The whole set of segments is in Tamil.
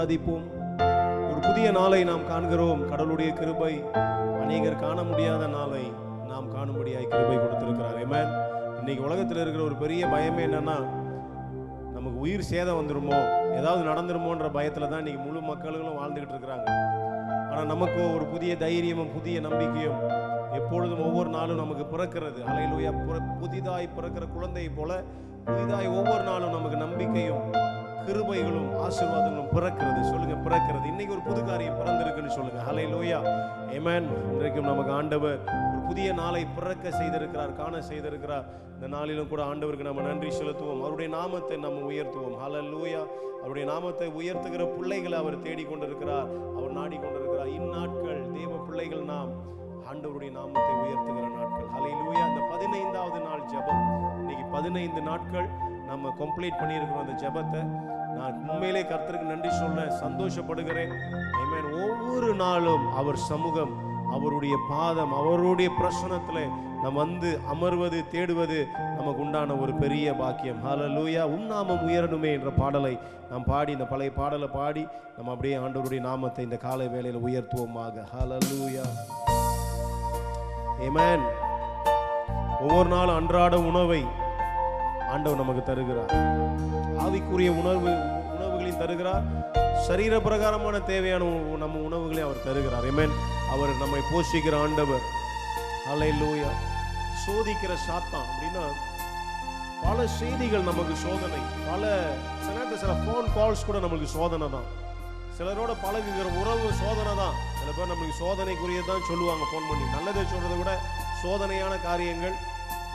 ஆராதிப்போம். ஒரு புதிய நாளை நாம் காண்கிறோம். கடவுளுடைய கிருபை அநேகர் காண முடியாத நாளை நாம் காணும்படியாய் கிருபை கொடுத்திருக்கிறார். ஆமென். இன்னைக்கு உலகத்தில் இருக்கிற ஒரு பெரிய பயமே என்னன்னா, நமக்கு உயிர் சேதம் வந்துருமோ, ஏதாவது நடந்துருமோன்ற பயத்துல தான் இன்னைக்கு முழு மக்களும் வாழ்ந்துகிட்டு இருக்கிறாங்க. ஆனா நமக்கு ஒரு புதிய தைரியமும் புதிய நம்பிக்கையும் எப்பொழுதும் ஒவ்வொரு நாளும் நமக்கு பிறக்கிறது. ஹல்லேலூயா. புதிதாய் பிறக்கிற குழந்தையை போல புதிதாய் ஒவ்வொரு நாளும் நமக்கு நம்பிக்கையும் கிருபைகளும் ஆசீர்வாதங்களும் பிறக்கிறது. சொல்லுங்க, பிறக்கிறது. இன்னைக்கு ஒரு புது காரியம் பிறந்திருக்குன்னு சொல்லுங்க. ஹல்லேலூயா. ஆமென். இன்றைக்கும் நமக்கு ஆண்டவர் ஒரு புதிய நாளை பிறக்க செய்திருக்கிறார், காண செய்திருக்கிறார். இந்த நாளிலும் கூட ஆண்டவருக்கு நம்ம நன்றி செலுத்துவோம். அவருடைய நாமத்தை நம்ம உயர்த்துவோம். ஹல்லேலூயா. அவருடைய நாமத்தை உயர்த்துகிற பிள்ளைகளை அவர் தேடிக்கொண்டிருக்கிறார், அவர் நாடிக்கொண்டிருக்கிறார். இந்நாட்கள் தேவ பிள்ளைகள் நாம் ஆண்டவருடைய நாமத்தை உயர்த்துகிற நாட்கள். ஹல்லேலூயா. இந்த 15வது நாள் ஜெபம். இன்னைக்கு 15 நாட்கள் நம்ம கம்ப்ளீட் பண்ணியிருக்கிறோம். அந்த ஜெபத்தை நான் உண்மையிலே கர்த்தருக்கு நன்றி சொல்ல சந்தோஷப்படுகிறேன். ஆமென். ஒவ்வொரு நாளும் அவர் சமூகம், அவருடைய பாதம், அவருடைய பிரசன்னத்தில் நம்ம வந்து அமர்வது, தேடுவது நமக்கு உண்டான ஒரு பெரிய பாக்கியம். ஹல்லேலூயா. நாமம் உயரணுமே என்ற பாடலை நாம் பாடி, இந்த பழைய பாடலை பாடி நம்ம அப்படியே ஆண்டவருடைய நாமத்தை இந்த காலை வேளையில் உயர்த்துவோமாக. ஹல்லேலூயா. ஆமென். ஒவ்வொரு நாளும் அன்றாட உணவை ஆண்டவர் நமக்கு தருகிறார். ஆவிக்குரிய உணவுகளையும் தருகிறார், சரீர பிரகாரமான தேவையான நம்ம உணவுகளையும் அவர் தருகிறார். ஆமென். அவர் நம்மை போஷிக்கிற ஆண்டவர். ஹல்லேலூயா. சோதிக்கிற சாத்தான் அப்படின்னா பல செய்திகள் நமக்கு சோதனை, சில ஃபோன் கால்ஸ் கூட நமக்கு சோதனை தான். சிலரோட பழகுகிற உறவு சோதனை தான். சில பேர் நம்மளுக்கு சோதனைக்குரியதான் சொல்லுவாங்க ஃபோன் பண்ணி. நல்லதை சொல்றதை விட சோதனையான காரியங்கள்,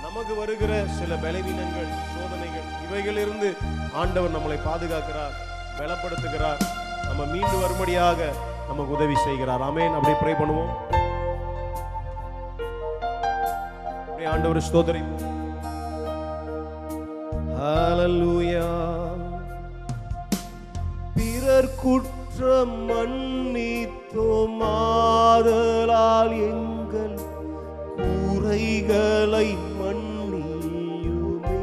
நமக்கு வருகிற சில பலவீனங்கள், சோதனைகள், இவைகளிலிருந்து ஆண்டவர் நம்மளை பாதுகாக்கிறார், பலப்படுத்துகிறார், நம்ம மீண்டு வரும்படியாக நமக்கு உதவி செய்கிறார். ஆமென். அப்படியே ப்ரே பண்ணுவோம். அப்படியே ஆண்டவர் ஸ்தோத்திரிப்போம். ஹல்லேலூயா. பிறர் குற்றம் மன்னித்தோம், ஆதலால் எங்கள் குறைகளை மன்னியுமே.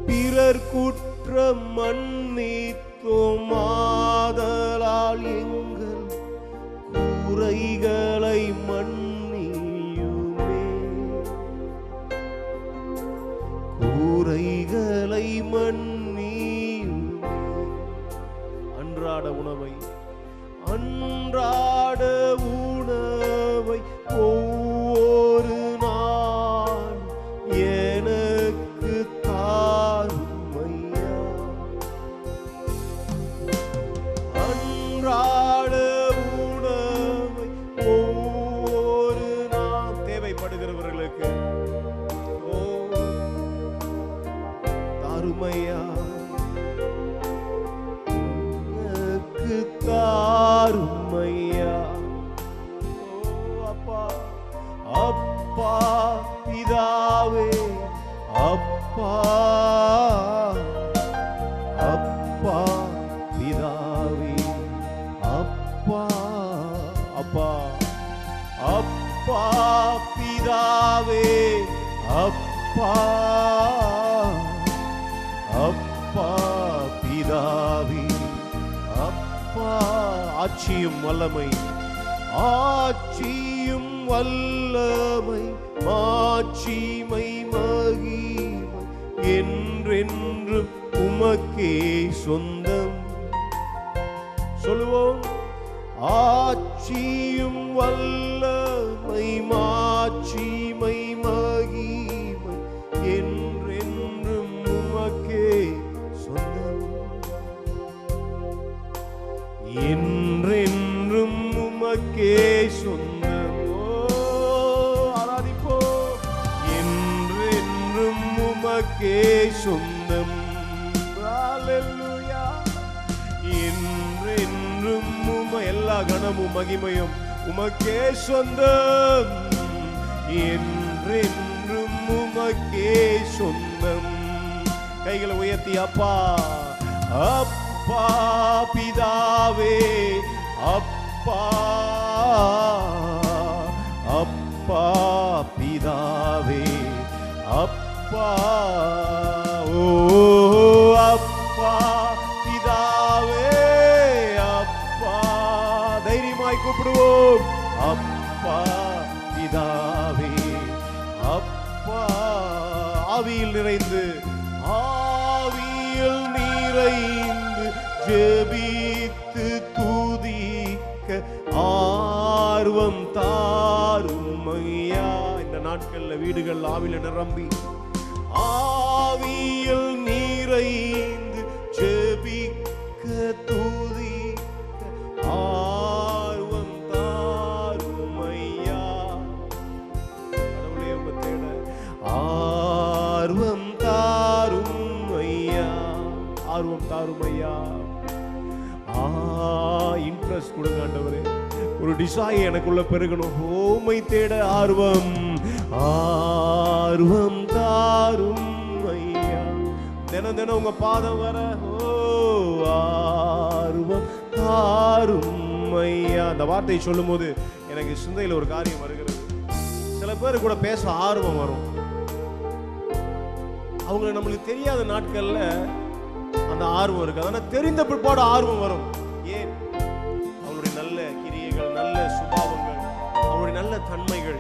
பிறர் குற்றம் மன்னித்தோம், ஆதலால் எங்கள் குறைகளை மன்னியுமே. குறைகளை மன்னியுமே. அன்றாட உணவை ஒவ்வொரு நாள் எனக்கு தாருமையா. அன்றாட உணவை ஒவ்வொரு நாள் தேவைப்படுகிறவர்களுக்கு தாருமையா, எனக்கு தாருமையா. அப்பா பிதாவே, அப்பா அப்பா பிதாவே, அப்பா அப்பா அப்பா பிதாவே, அப்பா அப்பா பிதாவே, அப்பா. ஆட்சியும் வல்லமை, ஆட்சியும் வல்லமை, மாட்சிமை மகிமை என்றென்றும் உமக்கே சொந்தம். சொல்லுவோம். ஆட்சியும் வல்லமை, மாட்சிமை மகிமை என்றென்றும் உமக்கே சொந்தம். என்றென்றும் உமக்கே சொந்தம். உமக்கே சொந்தம். ஹல்லேலூயா. என்றென்றும் எல்லா கனமும் மகிமையும் உமக்கே சொந்தம். என்றென்றும் உமக்கே சொந்தம். கைகளை உயர்த்தி அப்பா அப்பா பிதாவே, அப்பா அப்பா பிதாவே, அப்பா ஓ அப்பா அப்பா பிதாவே, அப்பா ஆவியில் நிறைந்து ஜெபித்து துதிக்க ஆர்வம் தாரும் ஐயா. இந்த நாட்கள்ல வீடுகள் ஆவியில நிரம்பி ஆவியில் நிறைந்து ஜெபிக்க துதிக்க ஆர்வம் தாரும் ஐயா. கடவுளே உங்க தேட ஆர்வம் தாரும் ஐயா, ஆர்வம் தாரும் ஐயா. இன்ட்ரெஸ்ட் கொடுங்க ஆண்டவரே, ஒரு டிசைர் எனக்குள்ள பெருகணும். ஓமை தேட ஆர்வம், ஆர்வம் தாரும் ஐயா. தினம் தினம் உங்க பாதம் வர ஆர்வம் தாரும் ஐயா. அந்த வார்த்தையை சொல்லும் போது எனக்கு சிந்தையில் ஒரு காரியம் வருகிறது. சில பேர் கூட பேச ஆர்வம் வரும். அவங்க நம்மளுக்கு தெரியாத நாட்கள்ல அந்த ஆர்வம் இருக்கு. அதனால தெரிந்த பிற்பாடு ஆர்வம் வரும். ஏன்? அவங்களுடைய நல்ல கிரியைகள், நல்ல சுபாவங்கள், அவங்களுடைய நல்ல தன்மைகள்,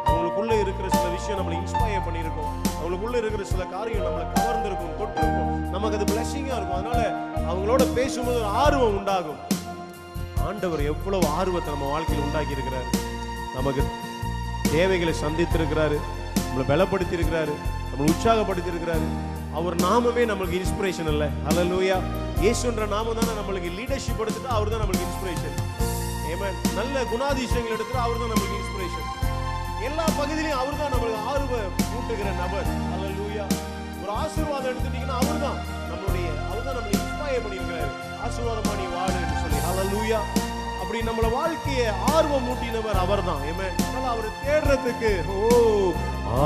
அவங்களுக்குள்ள இருக்கிற சில விஷயம் நம்மளை இன்ஸ்பயர் பண்ணியிருக்கும். அவங்களுக்குள்ள இருக்கிற சில காரியம் நம்மளை கவர்ந்திருக்கும், தொட்டிருக்கும். நமக்கு அது பிளஸிங்கா இருக்கும். அதனால அவங்களோட பேசும்போது ஒரு ஆர்வம் உண்டாகும். ஆண்டவர் எவ்வளவு ஆர்வத்தை நம்ம வாழ்க்கையில் உண்டாக்கி இருக்கிறாரு. நமக்கு தேவைகளை சந்தித்திருக்கிறாரு, நம்மளை பலப்படுத்தி இருக்கிறாரு, நம்மளை உற்சாகப்படுத்தி இருக்கிறாரு. அவர் நாமமே நம்மளுக்கு இன்ஸ்பிரேஷன் இல்ல. ஹல்லேலூயா. இயேசுன்ற நாமம் தானே நம்மளுக்கு லீடர்ஷிப் எடுத்துட்டா அவர் தான் நம்மளுக்கு இன்ஸ்பிரேஷன். ஆமென். நல்ல குணாதிசயங்கள் எடுத்துட்டா அவர் தான் நம்மளுக்கு இன்ஸ்பிரேஷன். எல்லா பகுதியிலும் அவர் தான் நம்மளுக்கு ஆர்வம் ஊட்டுகிற நபர். ஹல்லேலூயா. ஒரு ஆசீர்வாதம் எடுத்துட்டீங்கன்னா அவர் தான் நம்மளை இன்ஸ்பயர் பண்ணியிருக்கிறார். ஆசீர்வாதமா நீ வாழு என்று சொல்லி. ஹல்லேலூயா. அப்படி நம்மள வாழ்க்கையை ஆர்வம் ஊட்டினவர் அவர் தான். ஆமென். அதனால அவர் தேடுறதுக்கு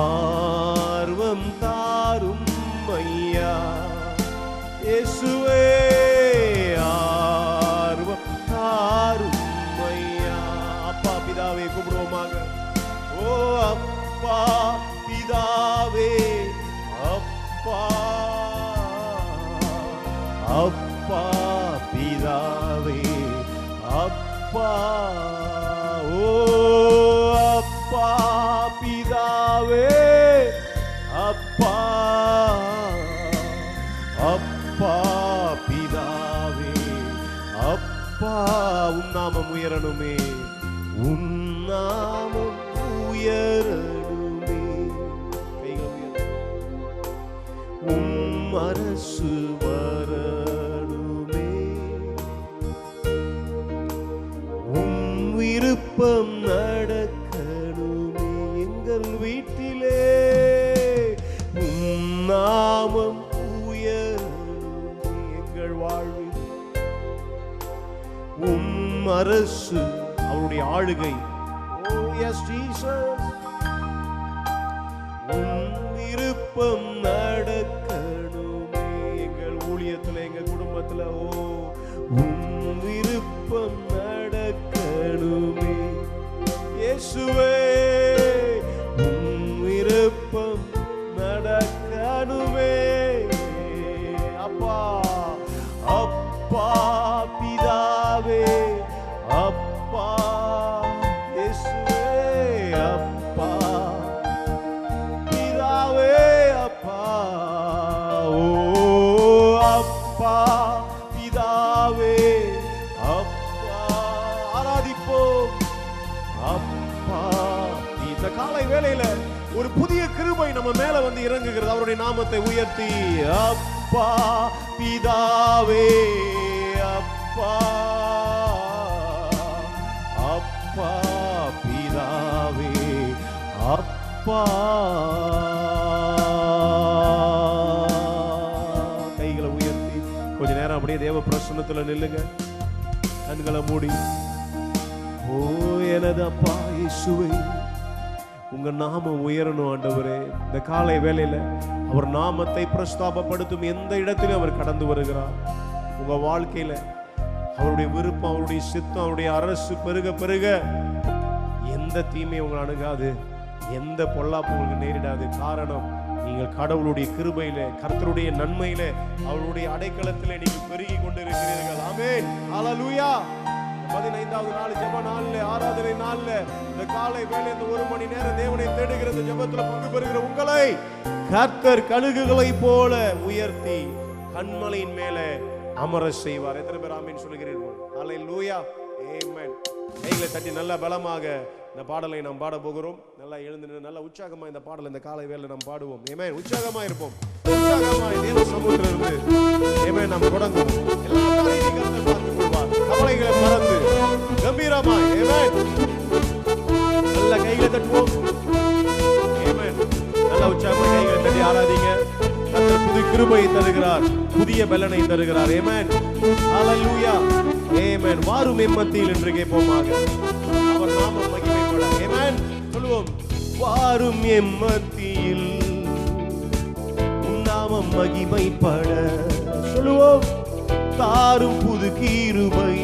ஆர்வம் தாரும் ஐயா. இயேசுவே ஆர்வம் தாரும் ஐயா. அப்பா பிதாவே கூப்பிடுவோமாக. ஓ அப்பா பிதாவே, அப்பா அப்பா பிதாவே, அப்பா ஓ அப்பா பிதாவே, அப்பா அப்பா பிதாவே, அப்பா உன் நாமம் உயரணுமே, உன் நாமம் உயரணுமே. உன் அரசு வரணுமே, உன் விருப்பம் நடக்கணுமே எங்கள் வீட்டிலே. உன் நாமம் உயரணுமே எங்கள் வாழ்வில். உன் அரசு, அவருடைய ஆளுகை. Oh yes Jesus. உன் விருப்பம் நடக்கணுமே எங்கள் ஊழியத்துல, எங்க குடும்பத்துல. உன் விருப்பம் நடக்கணுமே இயேசுவே. உன் விருப்பம் நடக்கணுமே அப்பா. அப்பா பிதாவே, அப்பா இயேசுவே, அப்பா பிதாவே, அப்பா ஓ அப்பா பிதாவே, அப்பா ஆராதிப்போம். அப்பா இந்த காலை வேளையில ஒரு புதிய கிருபை நம்ம மேல வந்து இறங்குகிறது. அவருடைய நாமத்தை உயர்த்தி அப்பா பிதாவே, அப்பா அப்பா பிதாவே, அப்பா. கைகளை உயர்த்தி கொஞ்ச நேரம் அப்படியே தேவ பிரசன்னத்துல நில்லுங்க. கண்களை மூடி. ஓ எனது அப்பா இயேசுவே, உங்க நாமம் உயரணும் ஆண்டவரே. இந்த காலை வேளையில அவர் நாமத்தை பிரஸ்தாபப்படுத்தும் எந்த இடத்திலும் அவர் கடந்து வருகிறார். உங்க வாழ்க்கையில அவருடைய விருப்பம், அவருடைய சித்தம், அவருடைய அரசு பெருக பெருக எந்த தீமையும் உங்களை அணுகாது, எந்த பொல்லாப்பு உங்களுக்கு நேரிடாது. காரணம், நீங்கள் கடவுளுடைய கிருபையில, கர்த்தருடைய நன்மையில, அவருடைய அடைக்கலத்திலே நீங்கள் பெருகி கொண்டு இருக்கிறீர்கள். ஆமென். ஹல்லேலூயா. 15வது நாள் ஜெப நாள்ல, ஆராதனை நாள்ல, இந்த காலை வேளை இந்த 1 மணி நேரம் தேவனை தேடுகிற இந்த ஜெபத்துல பங்கு பெறுகிற உங்களை கர்த்தர் கழுகுகளை போல உயர்த்தி கன்மலையின் மேலே அமர செய்வார். எத்தனை பேர் ஆமென் சொல்லுகிறீர்கள்? ஹல்லேலூயா, ஆமென். கைகளை தட்டி நல்ல பலமாக இந்த பாடலை நாம் பாட போகிறோம். நல்லா எழுந்து நல்ல உற்சாகமா இந்த பாடலை இந்த காலை வேளை நாம் பாடுவோம். ஆமென். உற்சாகமா இருப்போம். உற்சாகமா தேவ சமூகத்தில் இருந்து ஆமென் நாம் தொடங்குவோம். எல்லா காரியத்தையும் கர்த்தர் பார்த்துக் கொள்வார். கவலைகளை மறந்து கம்பீரமா ஆமென். நல்ல கைகளை தட்டுவோம். ஆமென். நல்ல உற்சாகமா கைகளை தட்டி ஆராதிங்க. கர்த்தர் புது கிருபையை தருகிறார், புதிய பலனை தருகிறார். ஆமென். ஹல்லேலூயா, ஆமென். வாரும் எம்மத்தியில் என்று கேட்போமாக. அவர் நாமம் மகிமைப்பட. ஆமென். சொல்லுவோம். வாரும் எம்மத்தியில் நாமம் மகிமைப்பட. சொல்லுவோம். தாரும் புது கிருபை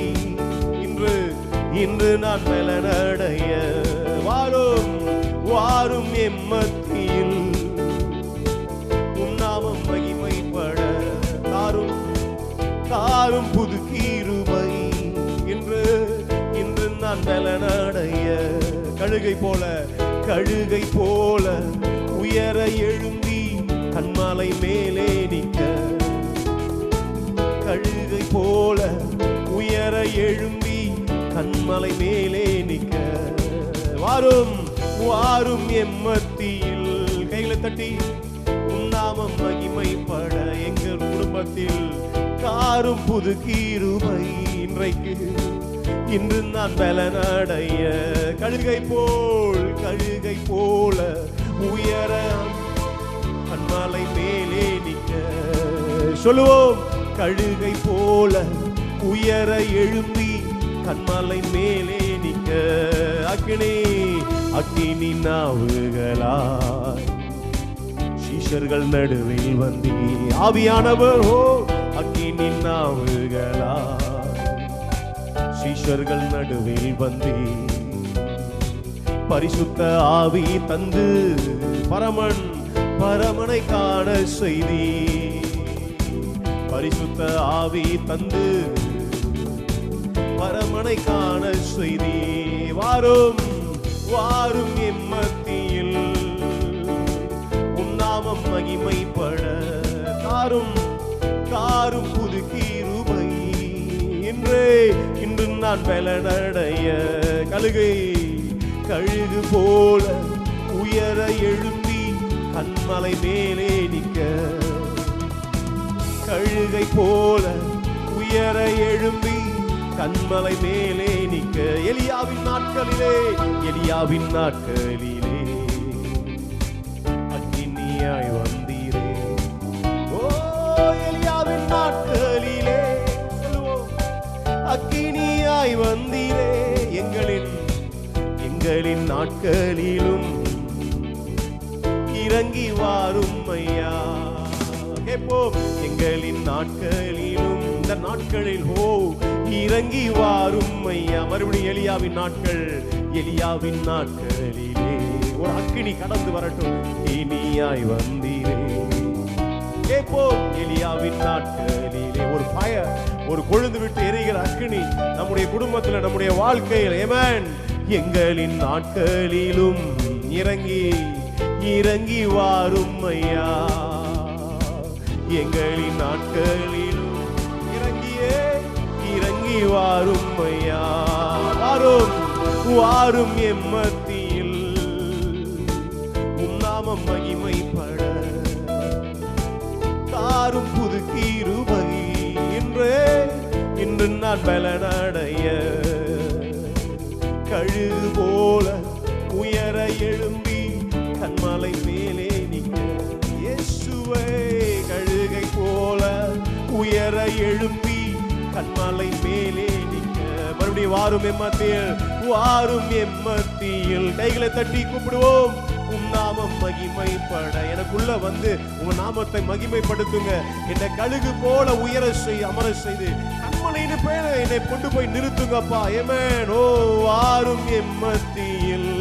இன்று இன்று நான் பலனடைய. வாரும் வாரும் எம்மத்தியில் நாமம் மகிமைப்பட. தாரும் தாரும் புது கிருபை இன்று இன்று நான் பலனடைய. கழுகை போல கழுகை போல உயர எழும்பி கன்மலை மேலே நிற்க. கழுகை போல உயர எழும்பி கன்மலை மேலே நிற்க. வாரும் வாரும் எம்மத்தியில் கைகளை தட்டி நாமம் மகிமைப்பட. எங்கள் குடும்பத்தில் தாரும் புது கிருபை இன்றைக்கு இன்று நான் பலனடைய. கழுகை போல உயர கன்மலை மேலே நிற்க. சொல்லுவோம். கழுகை போல உயர எழும்பி கன்மலை மேலே நிற்க. அக்கினி அக்கினி நாவுகளாய் சீஷர்கள் நடுவில் வந்தி. ஆவியானவர் ஓ அக்கினி நாவுகளாய் சீஷர்கள் நடுவில் வந்தி. பரிசுத்த ஆவி தந்து பரமனை காண செய்தி. பரிசுத்த ஆவி தந்து பரமனை காண செய்தி. வாரும் வாரும் எம்மத்தியில் உன்னாமம் மகிமைப்பட. தாரும் தாரும் புது கிருபை இன்று நான் பலனடைய. கழுகு போல உயர எழும்பி கன்மலை மேலே நிற்க. கழுகை போல உயர எழும்பி கன்மலை மேலே நிற்க. எலியாவின் நாட்களிலே அக்கினியாய் வந்தீரே. ஓ எலியாவின் நாட்களிலே சொல்லுவோம். அக்கினியாய் வந்தீரே. எங்களின் நாட்களிலும் இறங்கி வாரும் ஐயா. கேட்போம். எங்களின் நாட்களிலும் இந்த நாட்களில் இறங்கி வாரும் ஐயா. மறுபடியும் எலியாவின் நாட்களிலே ஒரு அக்கினி கடந்து வரட்டும். இனியாய் வந்தீரே. கேட்போம். எலியாவின் நாட்களிலே ஒரு கொழுந்து விட்டு எரிகிற அக்கினி நம்முடைய குடும்பத்தில், நம்முடைய வாழ்க்கையில். ஆமென். எங்களின் நாட்களிலும் இறங்கி வாரும் ஐயா. எங்களின் நாட்களிலும் இறங்கி வாரும் ஐயா. வாரும் வாரும் எம்மத்தியில் உன்னாமம் மகிமைப்பட. தாரும் புது கிருபை இன்று நான் பலனடைய. கழுகு போல உயர எழும்பி கன்மலை மேலே நிற்க. இயேசுவே. கழுகை போல உயர எழும்பி கன்மலை மேலே நிற்க. மறுபடியும் வாரும் எம்மத்தியில் கைகளை தட்டி கூப்பிடுவோம். உன் நாமம் மகிமைப்பட. எனக்குள்ள வந்து உங்க நாமத்தை மகிமைப்படுத்துங்க. என்னை கழுகு போல உயர அமர செய்து கன்மலையின் பேர என்னை கொண்டு போய் நிறுத்துங்கப்பா. ஆமென். ஓ வாரும் எம்மத்தியில்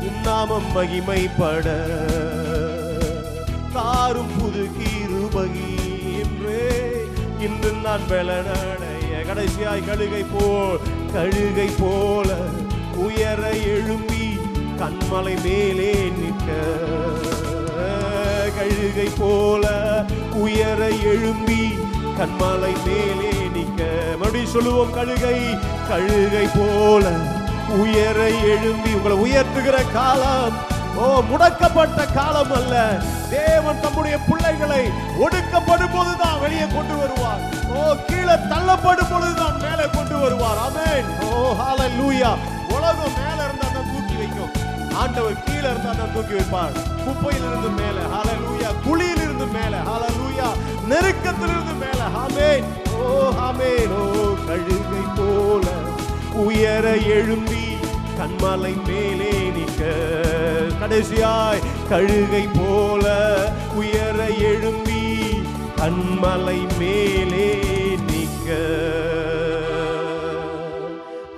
உன் நாமம் மகிமைப்பட. தாரும் புது கிருபை இன்று நான் பலனடைய. கடைசியாய் கழுகை போல உயர எழும்பி கண்மலை மேலே நிற்க. கழுகை போல உயர எழும்பி கண்மலை மேலே நிற்க. மறுபடியும் சொல்லுவோம், கழுகை போல உயர எழும்பி. உங்களை உயர்த்துகிற காலம் முடக்கப்பட்ட காலம் அல்ல. தேவன் தம்முடைய பிள்ளைகளை ஒடுக்கப்படும் போதுதான் வெளியே கொண்டு வருவார். கீழே தள்ளப்படும் பொழுதுதான் மேலே கொண்டு வருவார். ஆமென். ஹalleluya. உலகம் மேல இருந்தா தான் தூக்கி வைக்கும், ஆண்டவர் கீழே இருந்தா தான் தூக்கி வைப்பார். குப்பையில் இருந்து மேலே, ஹalleluya. குழியில் இருந்து மேலே, ஹalleluya. நெருக்கத்தில் இருந்து மேலே. ஆமென். ஆமென். கழுகை போல உயர எழும்பி கண்மலை மேலே நிற்க. கடைசியாய் கழுகை போல உயர எழும்பி கண்மலை மேலே நிற்க.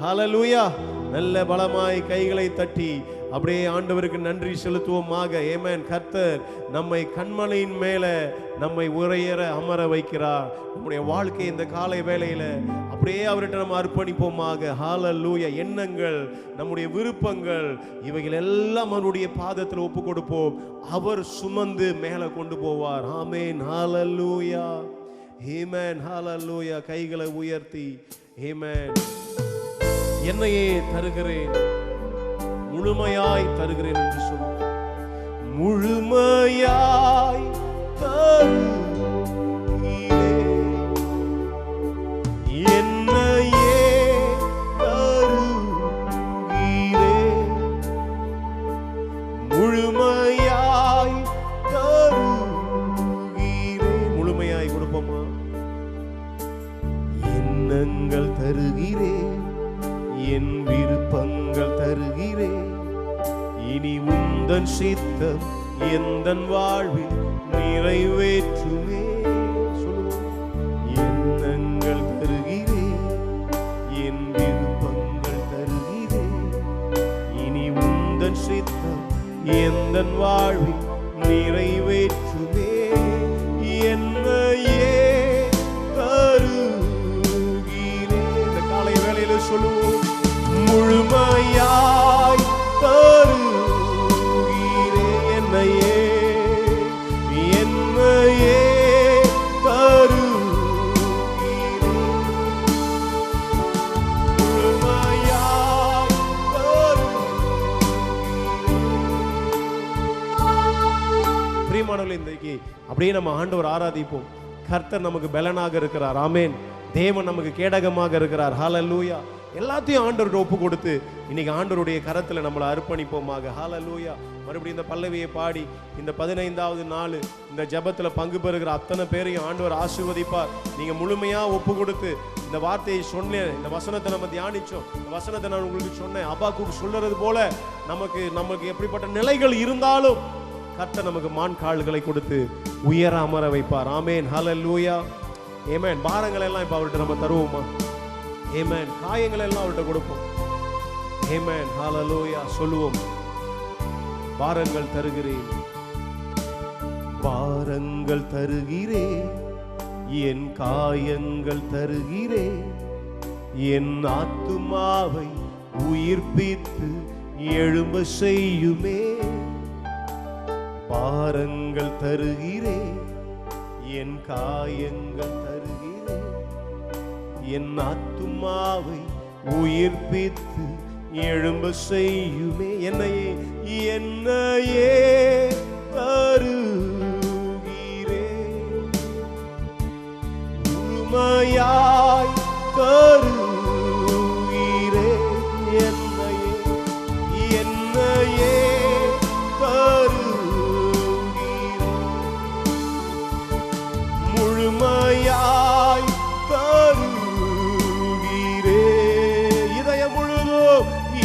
ஹalleluya. நல்ல பலமாய் கைகளை தட்டி அப்படியே ஆண்டவருக்கு நன்றி செலுத்துவோமாக. ஆமென். கர்த்தர் நம்மை கண்மலையின் மேல நம்மை உயர அமர வைக்கிறார். நம்முடைய வாழ்க்கை இந்த காலை வேளையில அப்படியே அவர்கிட்ட நம்ம அர்ப்பணிப்போமாக. ஹalleluya. எண்ணங்கள், நம்முடைய விருப்பங்கள், இவைகள் எல்லாம் அவருடைய பாதத்தில் ஒப்பு கொடுப்போம். அவர் சுமந்து மேலே கொண்டு போவார். ஆமென். ஹalleluya. ஆமென். ஹalleluya. கைகளை உயர்த்தி ஆமென். என்னையே தருகிறேன், முழுமையாய் தருகிறேன் என்று சொல்ல. முழுமையாய் தருகிறேன், என்னையே தருகிறேன். முழுமையாய் தருகிறேன். முழுமையாய் கொடுப்போமா? எண்ணங்கள் தருகிறேன், என் விருப்பங்கள் தருகிறேன். இனி உந்தன் சித்தம் எந்தன் வாழ்வில் நிறைவேற்றுமே. எண்ணங்கள் தருகிறேன், என் விருப்பங்கள் தருகிறேன். இனி உந்தன் சித்தம் எந்தன் வாழ்வில் நிறைவேற்றுமே. என்னையே தருகிறேன். இந்த காலை வேளையில சொல்லுவோம், முழுமையாய் தருகிறேன். என்னையே தருகிறேன். முழுமையாய் தருகிறேன். பிரியமானவர்களே, இன்றைக்கு அப்படியே நம்ம ஆண்டவர் ஆராதிப்போம். கர்த்தர் நமக்கு பலனாக இருக்கிறார். ஆமென். தேவன் நமக்கு கேடகமாக இருக்கிறார். ஹalleluya. எல்லாத்தையும் ஆண்டவர்கிட்ட ஒப்பு கொடுத்து இன்னைக்கு ஆண்டவருடைய கரத்தில் நம்மளை அர்ப்பணிப்போமாக. ஹalleluya. மறுபடியும் இந்த பல்லவியை பாடி இந்த 15வது நாள் இந்த ஜெபத்தில் பங்கு பெறுகிற அத்தனை பேரையும் ஆண்டவர் ஆசீர்வதிப்பார். நீங்கள் முழுமையாக ஒப்பு கொடுத்து இந்த வார்த்தையை சொன்னேன், இந்த வசனத்தை நம்ம தியானிச்சோம், இந்த வசனத்தை நான் உங்களுக்கு சொன்னேன். அபாக்குக்கு சொல்றது போல நமக்கு எப்படிப்பட்ட நிலைகள் இருந்தாலும் கர்த்தர் நமக்கு மான் கால்களை கொடுத்து உயர அமர வைப்பார். ஆமென். ஹalleluya. ஆமென். பாரங்கள் எல்லாம் இப்போ அவர்கிட்ட நம்ம தருவோமா? ஆமென். காயங்கள் எல்லாம் அவர்கிட்ட கொடுப்போம். ஆமென். ஹalleluya. சொல்லுவோம், பாரங்கள் தருகிறேன், பாரங்கள் தருகிறேன், என் காயங்கள் தருகிறேன், என் ஆத்துமாவை உயிர்ப்பித்து எழும்ப செய்யுமே. பாரங்கள் தருகிறேன், என் காயங்கள் தருகிறேன், என் ஆத்துமாவை உயிர்ப்பித்து எழும்ப செய்யுமே. என்னையே தருகிறேன், முழுமையாய் தருகிறேன். என்னையே முழுமையாய் தருகிறேன்.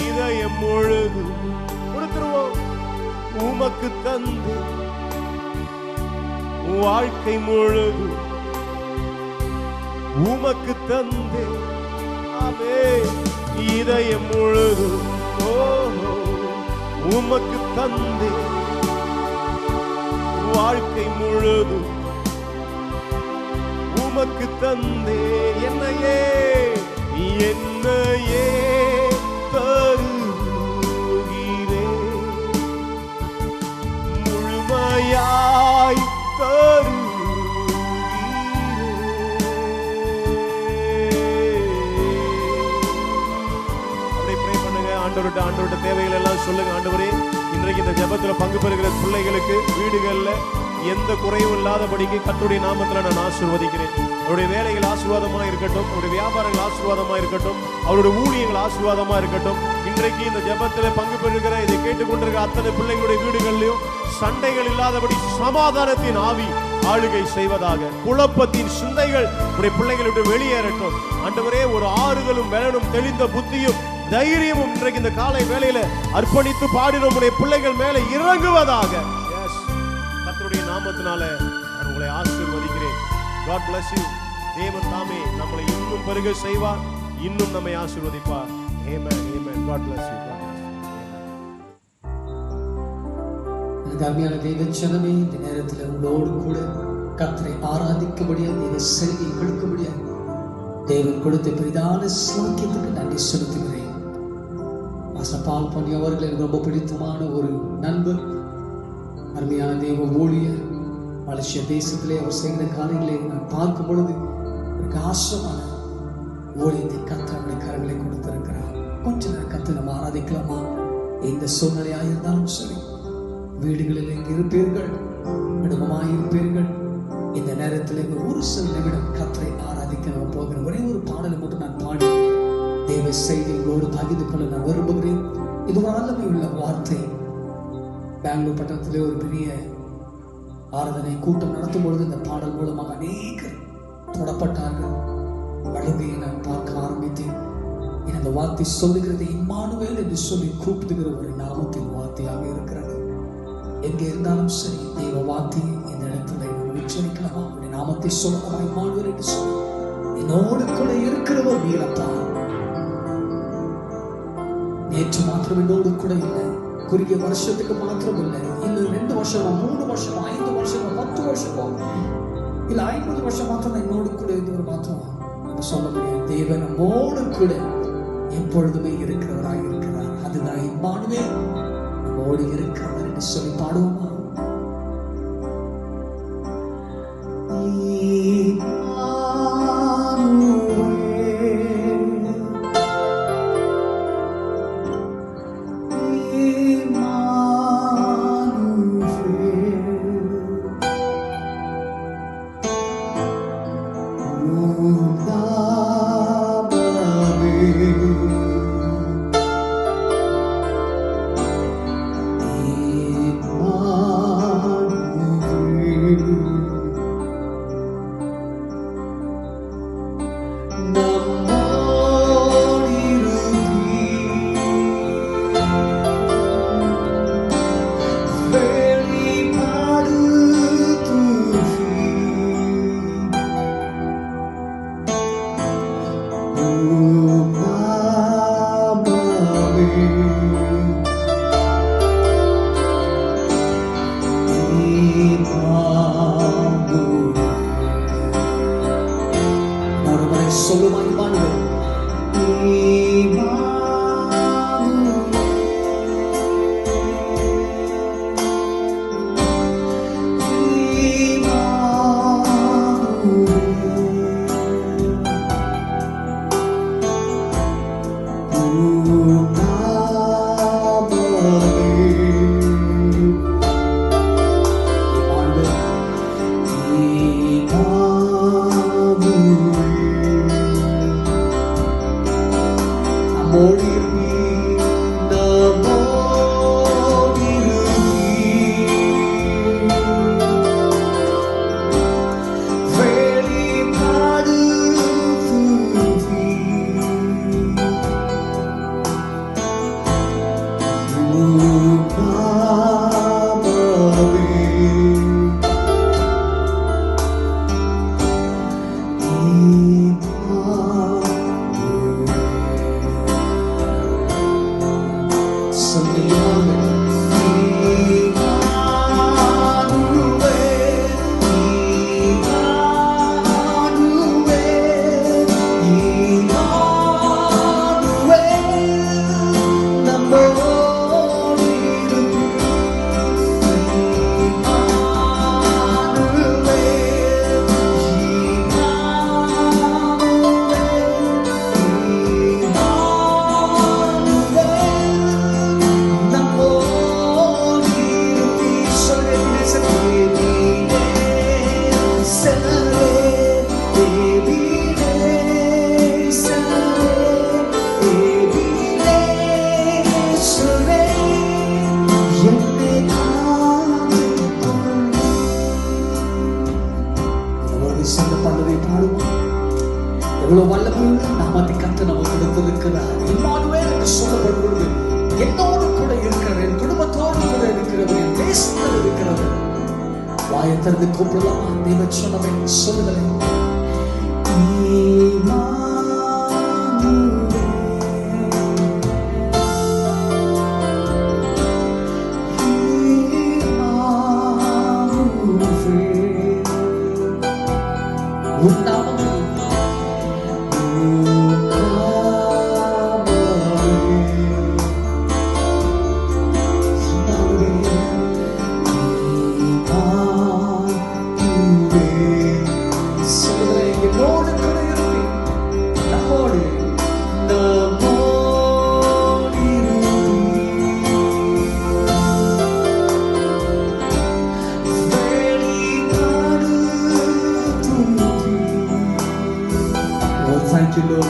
இதயம் முழுதும் கொடுத்துருவோம். உமக்கு தந்து வாழ்க்கை முழுதும் உமக்கு தந்து. ஆமென். இதயம் முழுதும் உமக்கு தந்து வாழ்க்கை முழுதும் உமக்கு தந்தே. என்னையே என்னையே தருகிறேன், முழுமையாய் தருகிறேன். அப்படியே ப்ரே பண்ணுங்க. ஆண்டவர்கிட்ட தேவைகள் எல்லாம் சொல்லுங்க. ஆண்டவரே, இன்றைக்கு இந்த ஜெபத்துல பங்கு பெறுகிற பிள்ளைகளுக்கு வீடுகள்ல எந்த குறையும் இல்லாதபடிக்கு கர்த்தருடைய நாமத்துல நான் ஆசீர்வதிக்கிறேன். அவருடைய வேலைகள் ஆசீர்வாதமா இருக்கட்டும், அவருடைய வியாபாரங்கள் ஆசீர்வாதமா இருக்கட்டும், அவருடைய ஊழியங்கள் ஆசீர்வாதமா இருக்கட்டும். இன்றைக்கு இந்த ஜெபத்துல பங்கு பெறுகிற, இதை கேட்டுக்கொண்டிருக்கிற அத்தனை பிள்ளைகளுடைய வீடுகளிலும் சண்டைகள் இல்லாதபடி சமாதானத்தின் ஆவி ஆளுகை செய்வதாக. குழப்பத்தின் சிந்தைகள் உடைய பிள்ளைகளுடைய வெளியேறட்டும். ஆண்டவரே, ஒரு ஆறுதலும் பலனும் தெளிந்த புத்தியும் தைரியமும் இன்றைக்கு இந்த காலை வேளையில அர்ப்பணித்து பாடினோம் உடைய பிள்ளைகள் மேலே இறங்குவதாக. கர்த்தருடைய நாமத்தினால நான் உங்களை ஆசீர்வதிக்கிறேன். God bless you. தேவன் தாமே நம்மளை இன்னும் பெருக செய்வார், இன்னும் நம்மை ஆசீர்வதிப்பார். Amen, amen. God bless you. அருமையான தேவ ஜனமே, இந்த நேரத்தில் உங்களோடு கூட கர்த்தரை ஆராதிக்கபடியா, தேவ செய்தியை கொடுக்கபடியா, தேவன் கொடுத்த பெரிதான சாக்கியத்துக்கு நன்றி செலுத்துகிறேன். பால் பண்ணி அவர்கள் எனக்கு ரொம்ப பிடித்தமான ஒரு நண்பர், அருமையான தேவ ஊழியர். மலேசியா தேசத்திலே அவர் செய்கிற காரியங்களை நான் பார்க்கும் பொழுது எனக்கு ஆசமான ஊழியத்தை கர்த்தருடைய கரங்களை கொடுத்திருக்கிறார். கொஞ்ச நேரம் கர்த்தரை நம்ம ஆராதிக்கலாமா? எந்த சூழ்நிலையாக இருந்தாலும் சரி, வீடுகளில் எங்கே இருப்பீர்கள், குடும்பமாயிருப்பீர்கள், இந்த நேரத்தில் ஒரு சில நிமிடம் கர்த்தரை ஆராதிக்க நம்ம போகிறோம். ஒரே ஒரு பாடலை மட்டும் நான் பாடி தேவ செய்தி உங்களோடு பகிர்ந்து கொள்ள நான் விரும்புகிறேன். இது ஒரு ஆளுமை உள்ள வார்த்தை. பெங்களூர் பட்டணத்திலே ஒரு பெரிய ஆராதனை கூட்டம் நடத்தும் பொழுது இந்த பாடல் மூலமாக அநேகர் தொடப்பட்டார்கள். அழுகையை நான் பார்க்க ஆரம்பித்தேன். இந்த வார்த்தை சொல்லுகிறது இம்மானுவேல் என்று சொல்லி கூப்பிடுகிற ஒரு நாமத்தின் வார்த்தையாக இருக்கிறது. எங்கே இருந்தாலும் சரி, தேவ வார்த்தையை இந்த இடத்துல உச்சரிக்கலாமா? உடைய நாமத்தை சொல்லலாமா? இம்மானுவேல் என்று சொல்லி என்னோடு கூட இருக்கிறவர் நீரப்பா. நேற்று மாத்திரம் என்னோடு கூட இல்லை, குறுகிய வருஷத்துக்கு மாத்திரம் இல்லை, இல்லை 2 வருஷமோ 3 வருஷமோ 5 வருஷமோ 10 வருஷமோ இல்லை 50 வருஷம் மாத்திரம் என்னோடு கூட இருந்தவர் மாத்திரம் நம்ம சொல்ல முடியும். தேவன் நம்மோடு கூட எப்பொழுதுமே இருக்கிறவராக இருக்கிறார். அதுதான் இம்மானுவேல், நம்மோடு இருக்கிறவர் என்று சொல்லி பாடுவோமா? அவ்வளவு வல்லமையுள்ள நாமத்தை கர்த்தர் நமக்கு கொடுத்திருக்கிறார். இம்மானுவேல் என்று சொல்லப்படும் பொழுது என்னோடு கூட இருக்கிறவர், என் குடும்பத்தோடு கூட இருக்கிறவர், என் தேசத்தில் இருக்கிறவர். வாயை திறந்து கூப்பிடலாமா? தேவ சொன்னவை சொல்லுகிறேன். Thank you, Lord.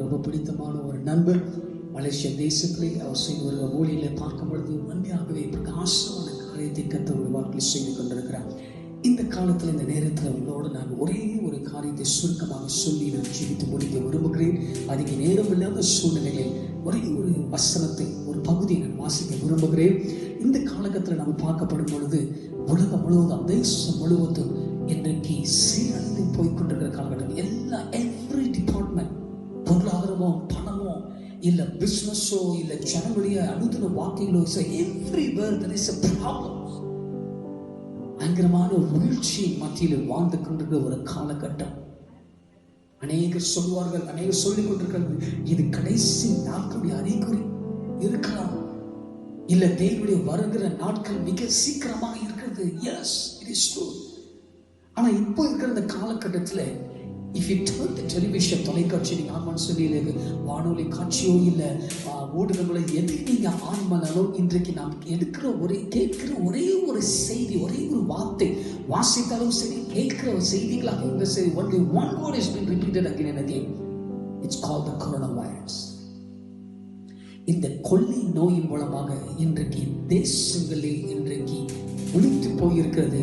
ரொம்ப பிடித்தமான ஒரு நண்பர் மலேசிய தேசத்திலே அவர் செய்து வருகிற ஊழியர்களை பார்க்கும் பொழுது உண்மையாகவே பிரகாசமான காரியத்தை கர்த்தர் ஒரு வாழ்க்கையில் செய்து கொண்டிருக்கிறார். இந்த காலத்தில் இந்த நேரத்தில் உங்களோடு நான் ஒரே ஒரு காரியத்தை சுருக்கமாக சொல்லி நான் ஜீவித்து முடிக்க விரும்புகிறேன். அதிக நேரம் இல்லாத சூழ்நிலையில் ஒரே ஒரு வசனத்தை, ஒரு பகுதியை நான் வாசிக்க விரும்புகிறேன். இந்த காலகட்டத்தில் நாம் பார்க்கப்படும் பொழுது உலகம் முழுவதும், தேசம் முழுவதும் இன்றைக்கு சீரழிந்து போய்கொண்டிருக்கிற காலகட்டம். எவ்ரி டிபார்ட்மெண்ட், பொருளாதாரமோ பணமோ இல்ல பிசினஸோ இல்ல ஜனங்களுடைய அனுதின வாக்கிங்களோ, everywhere there is a problem. பயங்கரமான வீழ்ச்சியின் மத்தியில் வாழ்ந்து கொண்டிருக்கிற ஒரு காலகட்டம். அநேகர் சொல்வார்கள், அநேகர் சொல்லிக் கொண்டிருக்கிறது, இது கடைசி நாட்களுடைய அறிகுறி இருக்கலாம், இல்ல தேவனுடைய வருகிற நாட்கள் மிக சீக்கிரமாக இருக்கிறது. Yes, it is true. ஆனா இப்போ இருக்கிற இந்த காலகட்டத்துல if you turn the television, தொலைக்காட்சி நீங்க ஆன் சொல்லி, வானொலி காட்சியோ இல்ல ஊடகங்களோ எது நீங்க ஆன் பண்ணாலும், இன்றைக்கு நாம் கேட்கிற ஒரே ஒரு செய்தி, ஒரே ஒரு வார்த்தை, வாசித்தாலும் சரி கேட்கிற செய்திகளாக இருந்தாலும் சரி, only one word has been repeated again and again. It's called the coronavirus. இந்த கொள்ளை நோயின் மூலமாக இன்றைக்கு தேசங்களில் இன்றைக்கு ஒழித்து போயிருக்கிறது.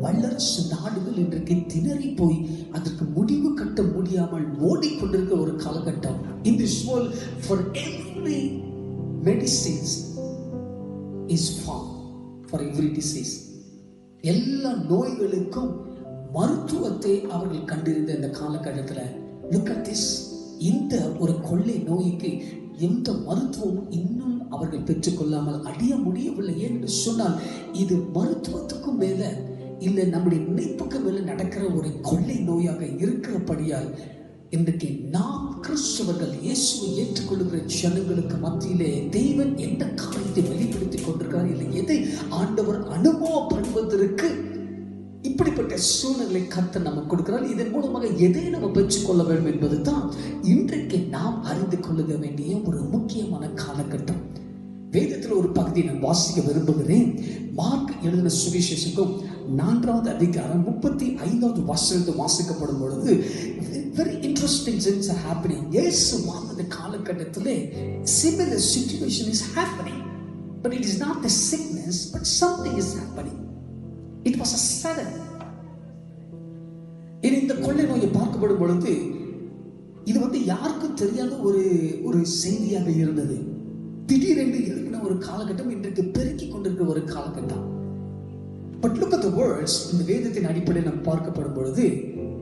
வல்லரசு நாடுகள் இன்றைக்கு திணறி போய் அதற்கு முடிவு கட்ட முடியாமல் ஓடிக்கொண்டிருக்கிற ஒரு காலகட்டம். In this world, for every medicines is found, for every disease. எல்லா நோய்களுக்கும் மருத்துவத்தை அவர்கள் கண்டிருந்த இந்த காலகட்டத்தில், look at this, இந்த ஒரு கொள்ளை நோய்க்கு எந்த மருத்துவமும் இன்னும் அவர்கள் பெற்றுக்கொள்ளாமல் அடைய முடியவில்லை. என்று சொன்னால் இது மருத்துவத்துக்கும் மேல இல்ல நம்முடைய நினைப்புக்கு மேல நடக்கிற ஒரு கொள்ளை நோயாக இருக்கிறபடியால் இன்றைக்கு நாம் கிறிஸ்தவர்கள் இயேசுவை ஏற்றுக்கொள்கிற ஜனங்களுக்கு மத்தியிலே தேவன் எந்த காரியத்தை வெளிப்படுத்திக் கொண்டிருக்கிறார், இல்லை எதை ஆண்டவர் அனுபவப்படுவதற்கு இப்படிப்பட்ட சூழ்நிலை கர்த்தர் நமக்கு கொடுக்கிறார். இதன் மூலமாக எதை நம்ம பெற்றுக்கொள்ள வேண்டும் என்பது தான் இன்றைக்கு நாம் அறிந்து கொள்ள வேண்டிய ஒரு முக்கியமான காலகட்டம். வேதத்தில் ஒரு பகுதியை நான் வாசிக்க விரும்புகிறேன். மார்க் எழுதின சுவிசேஷம் 4வது அதிகாரம் 35வது வசனத்தில் வாசிக்கப்படும் பொழுது very interesting things are happening. இயேசு வாழ்ந்த காலகட்டத்திலே similar situation is happening, but it is not the sickness, but something is happening. It was a sudden. இந்த கொள்ளை நோயை பார்க்கப்படும் பொழுது இது யாருக்கும் தெரியாத ஒரு செய்தியாக இருந்தது. திடீரென்று எழுப்பின ஒரு காலகட்டம், இன்றைக்கு பெருக்கிக் கொண்டிருக்கிற ஒரு காலகட்டம். But look at the words. இந்த வேதத்தின் அடிப்படையில் நாம் பார்க்கப்படும் பொழுது,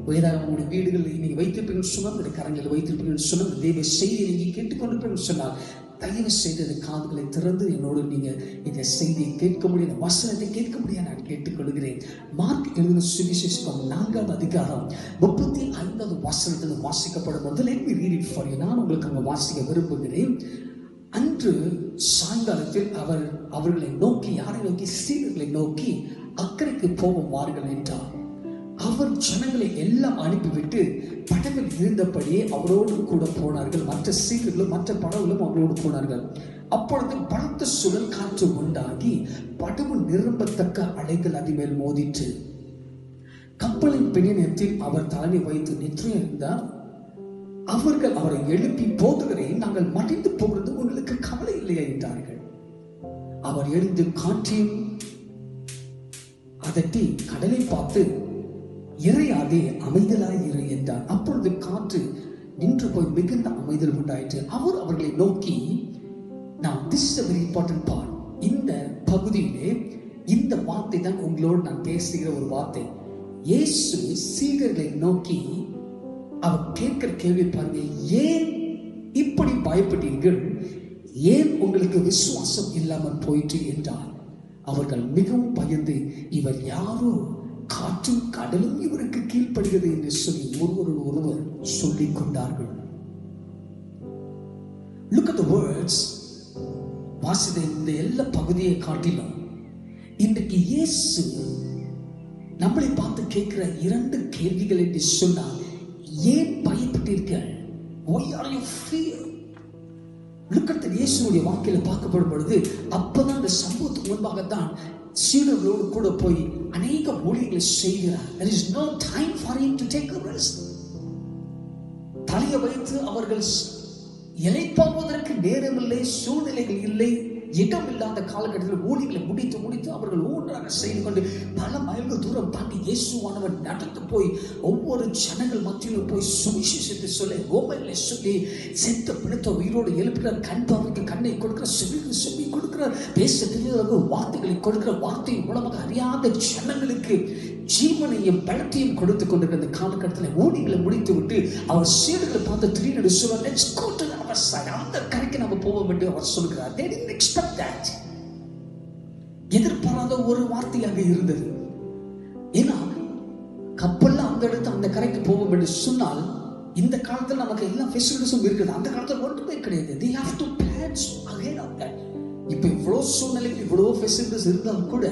வேதாகமம் உங்களுடைய வீடுகளில் நீங்க வைத்திருப்பீங்கன்னு சொன்னால், உங்களுடைய கரங்களில் வைத்திருப்பீங்கன்னு சொன்னால், தேவ செய்தியை நீங்க கேட்டுக்கொண்டிருப்பீங்கன்னு சொன்னால், தயவு செய்து காதுகளை திறந்து என்னோடு நீங்க இந்த செய்தியை கேட்க முடியும், வசனத்தை கேட்க முடியாது நான் கேட்டுக்கொள்கிறேன். மார்க் எழுதின சுவிசேஷம் 4ஆம் அதிகாரம் 35வது வசனத்தில் வாசிக்கப்படும் போது, let me read it for you. நான் உங்களுக்கு அங்க வாசிக்க விரும்புகிறேன். அன்று சாயங்காலத்தில் அவர்களை நோக்கி, யாரை நோக்கி? சீடர்களை நோக்கி, அக்கறைக்கு போவார்கள் என்றார். அவர் ஜனங்களை எல்லாம் அனுப்பிவிட்டு படவில் இருந்தபடியே அவரோடு கூட போனார்கள். மற்ற சீடர்களும் மற்ற படகுகளும் அவரோடு போனார்கள். அப்பொழுது பலத்த சுழல் காற்று உண்டாகி படகு நிரம்பத்தக்க அலைகள் அதிமேல் மோதிற்று. கப்பலின் பின்னத்தில் அவர் தலைமை வைத்து நின்றிருந்தார். அவர்கள் அவரை எழுப்பி, போதுகிறேன், நாங்கள் மடிந்து போகிறது உங்களுக்கு கவலை இல்லையா என்றார்கள். அவர் எழுந்து காற்றையும் அதட்டி கடலை பார்த்து, இறையாதே, அமைதலாய் இரு என்றார். அப்பொழுது காற்று நின்று போய் மிகுந்த அமைதல் உண்டாயிற்று. அவர் அவர்களை நோக்கி, நான் this is a very important part. இந்த பகுதியிலே இந்த வார்த்தை தான் உங்களோடு நான் பேசுகிற ஒரு வார்த்தை. இயேசு சீடர்களை நோக்கி அவர் கேட்கிற கேள்வி பாருங்க, ஏன் இப்படி பயப்பட்டீர்கள்? ஏன் உங்களுக்கு விசுவாசம் இல்லாமல் போயிற்று என்றார். அவர்கள் மிகவும் பயந்து, இவர் யாரோ, காற்றும் கடலும் இவருக்கு கீழ்ப்படுகிறது என்று சொல்லி ஒருவர் சொல்லிக் கொண்டார்கள். Look at the words. வாசித இந்த எல்லா பகுதியை காட்டிலும் இன்றைக்கு இயேசு நம்மளை பார்த்து கேட்கிற 2 கேள்விகள் என்று சொன்னால், ஏன் பயப்பட்டீர்கள்? Why are you fear? Look at the இயேசுவுடைய வாக்கில பார்க்கப்படும் பொழுது, அப்பதான் அந்த சம்பவத்துக்கு முன்பாகத்தான் சீடர்களோடு கூட போய் அநேக ஊழியர்களை செய்கிறார். There is no time for him to take a rest. தலையை வைத்து அவர்கள் இளைப்பாறுவதற்கு நேரமில்லை, சூழ்நிலைகள் இல்லை, இடம் இல்லாத காலகட்டத்தில் ஊழியர்களை முடித்து அவர்கள் ஒன்றாக செய்து கொண்டு பல மைல்கள் தூரம் தாண்டி இயேசுவானவர் நடந்து போய் ஒவ்வொரு ஜனங்கள் மத்தியிலும் போய் சுவிசேஷத்தை சொல்லி, ஓமைகளை சொல்லி, செத்த பிணத்தை உயிரோடு எழுப்புகிறார், கண் பார்வைக்கு கண்ணை கொடுக்கிறார், செவி கொடுக்கிறார், பேச தெரியாத வார்த்தைகளை கொடுக்கிற, வார்த்தையின் மூலமாக அறியாத ஜனங்களுக்கு ஜீவனையும் பலத்தையும் கொடுத்து கொண்டிருக்கிற அந்த காலகட்டத்தில் ஊழியர்களை முடித்து விட்டு அவர் சீடர்களை பார்த்து திடீர்னு சொல்லுவார், let's go to the other side. அந்த கரைக்கு நம்ம போவோம் என்று அவர் சொல்கிறார். They didn't expect that. எதிர்பாராத ஒரு வார்த்தையாக இருந்தது. ஏன்னா கப்பல்ல அந்த இடத்து அந்த கரைக்கு போவோம் என்று சொன்னால், இந்த காலத்தில் நமக்கு எல்லா ஃபெசிலிட்டிஸும் இருக்குது, அந்த காலத்தில் ஒன்றுமே கிடையாது. They have to plan ahead of that. இப்போ இவ்வளோ சூழ்நிலைகள் இவ்வளோ ஃபெசிலிட்டிஸ் இருந்தாலும் கூட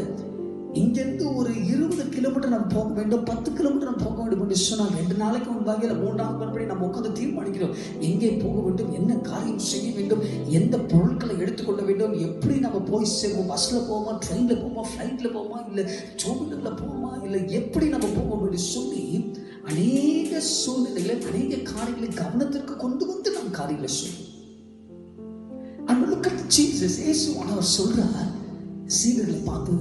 இங்கிருந்து ஒரு 20 கிலோமீட்டர் நம்ம போக வேண்டும், 10 கிலோமீட்டர் நம்ம போக வேண்டும் என்று சொன்னால் 2 நாளைக்கு முன்பாக இல்லை 3 நாள் நம்ம உட்காந்து தீர்மானிக்கிறோம் எங்கே போக வேண்டும், என்ன காரியம் செய்ய வேண்டும், எந்த பொருட்களை எடுத்துக்கொள்ள வேண்டும், எப்படி நம்ம போய் சேருவோம், பஸ்ல போவோமா, ட்ரெயின்ல போவோமா, ஃப்ளைட்ல போவோமா, இல்லை டூவீலர்ல போவோமா, இல்லை எப்படி நம்ம போவோம் என்று சொல்லி அநேக சூழ்நிலைகளை அநேக காரியங்களை கவனத்திற்கு கொண்டு வந்து நாம் காரியங்களை செய்வோம். அவர் சொல்றார், சீடர்களை பார்த்து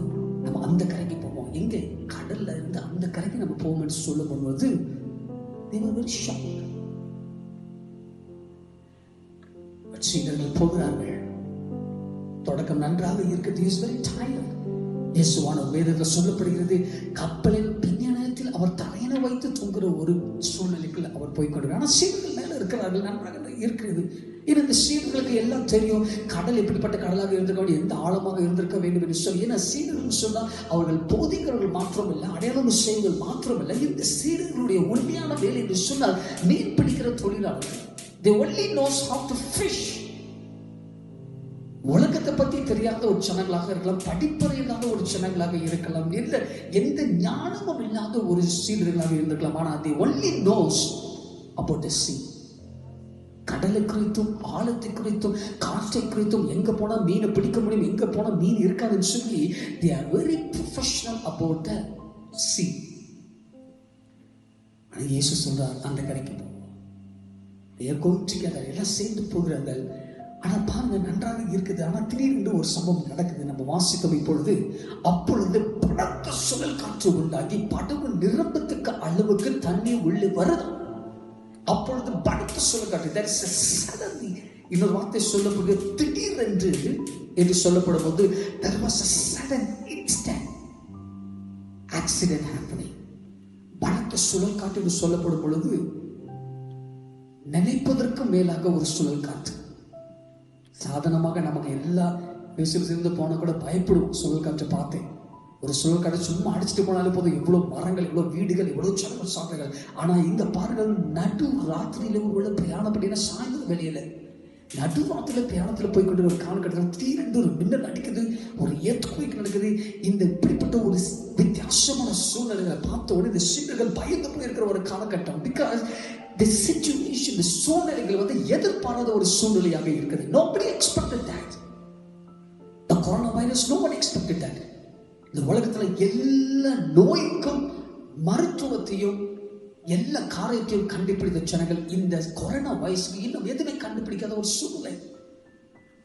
நம்ம அந்த கரைக்கு போவோம், எங்க கடல்ல இருந்து அந்த கரைக்கு நம்ம போவோம்னு சொல்லும் போது சீடர்கள் போகிறார்கள். தொடக்கம் நன்றாக இருக்கிறது. வேதத்தில் சொல்லப்படுகிறது, கப்பலின் பின்னணத்தில் அவர் தலையணை வைத்து தூங்குற ஒரு சூழ்நிலைக்கு அவர் போய்கொண்டிருக்கிறார். ஆனால் சீடர்கள் மேல இருக்கிறார்கள், நன்றாக இருக்கிறது. இந்த சீடர்களுக்கு எல்லாம் தெரியும் கடல் எப்படிப்பட்ட கடலாக இருந்திருக்க வேண்டும், எந்த ஆழமாக இருந்திருக்க வேண்டும் என்று சொல்லி. ஏன்னா சீடர்கள் சொன்னால் அவர்கள் போதிக்கிறவர்கள் மாத்திரம் இல்லை, அடையாளம் செய்வர்கள் மாத்திரம் இல்லை. இந்த சீடர்களுடைய உண்மையான வேலை என்று சொன்னால் மீன் பிடிக்கிற தொழிலாளர்கள். They only knows how to fish. உலகத்தை பத்தி தெரியாத ஒரு ஜனங்களாக இருக்கலாம், படிப்பறை இல்லாத ஒரு ஜனங்களாக இருக்கலாம், இல்லை எந்த ஞானமும் இல்லாத ஒரு சீடர்களாக இருந்திருக்கலாம். ஆனால் they only knows about the sea. கடலை குறித்தும் ஆழத்தை குறித்தும் காற்றை குறித்தும் எங்க போனா மீனை பிடிக்க முடியும், எங்க போனா மீன் இருக்காதுன்னு சொல்லி they are very professional about the sea. இயேசு சொல்றார், அந்த கரைக்கு போவோம், எல்லாம் சேர்ந்து போகிறார்கள். ஆனா பாருங்க நன்றாக இருக்குது. ஆனா திடீரென்று ஒரு சம்பவம் நடக்குது. நம்ம வாசிக்கும் இப்பொழுது, அப்பொழுது பலத்த சுழல் காற்று உண்டாகி படகு நிரம்பத்துக்கு அளவுக்கு தண்ணீர் உள்ளே வருது. அப்பொழுது பலத்த சுழல் காற்று, இன்னொரு வார்த்தை சொல்லப்படுகிறது திடீரென்று என்று சொல்லப்படும் போது, there was a sudden instant. accident happening. பலத்த சுழல் காற்று என்று சொல்லப்படும் பொழுது நினைப்பதற்கு மேலாக ஒரு சுழல் காற்று. சாதாரணமாக நமக்கு எல்லா சேர்ந்து போனா கூட பயப்படுவோம் சுழல் காற்றை பார்த்தேன். ஒரு சுழல் காற்று சும்மா அடிச்சுட்டு போனாலே போதும், எவ்வளவு மரங்கள், எவ்வளவு வீடுகள், எவ்வளவு ஜனங்கள் சாப்பிடுகள். ஆனா இந்த பாருங்கள், நடு ராத்திரியில ஒரு பிரயாணம் பண்ணினா சாயந்தரம் வெளியில நடு ராத்திரில பிரயாணத்துல போய்கொண்டு ஒரு காலகட்டத்தில் திடீரென்று ஒரு மின்னல் அடிக்குது, ஒரு earthquake நடக்குது. இந்த இப்படிப்பட்ட ஒரு வித்தியாசமான சூழ்நிலைகளை பார்த்த உடனே இந்த சீடர்கள் பயந்து போயிருக்கிற ஒரு காலகட்டம். பிகாஸ் the situation, the சூழ்நிலைகள் வந்து எதிர்பாராத ஒரு சூழ்நிலையாக இருக்குது. Nobody expected that. The coronavirus, no one expected that. இந்த உலகத்துல எல்லா நோய்க்கும் மருத்துவத்தையும் எல்லா காரியத்தையும் கண்டுபிடித்த ஜனங்கள் இந்த கொரோனா வைரஸுக்கு இன்னும் எதுவுமே கண்டுபிடிக்காத ஒரு சூழ்நிலை.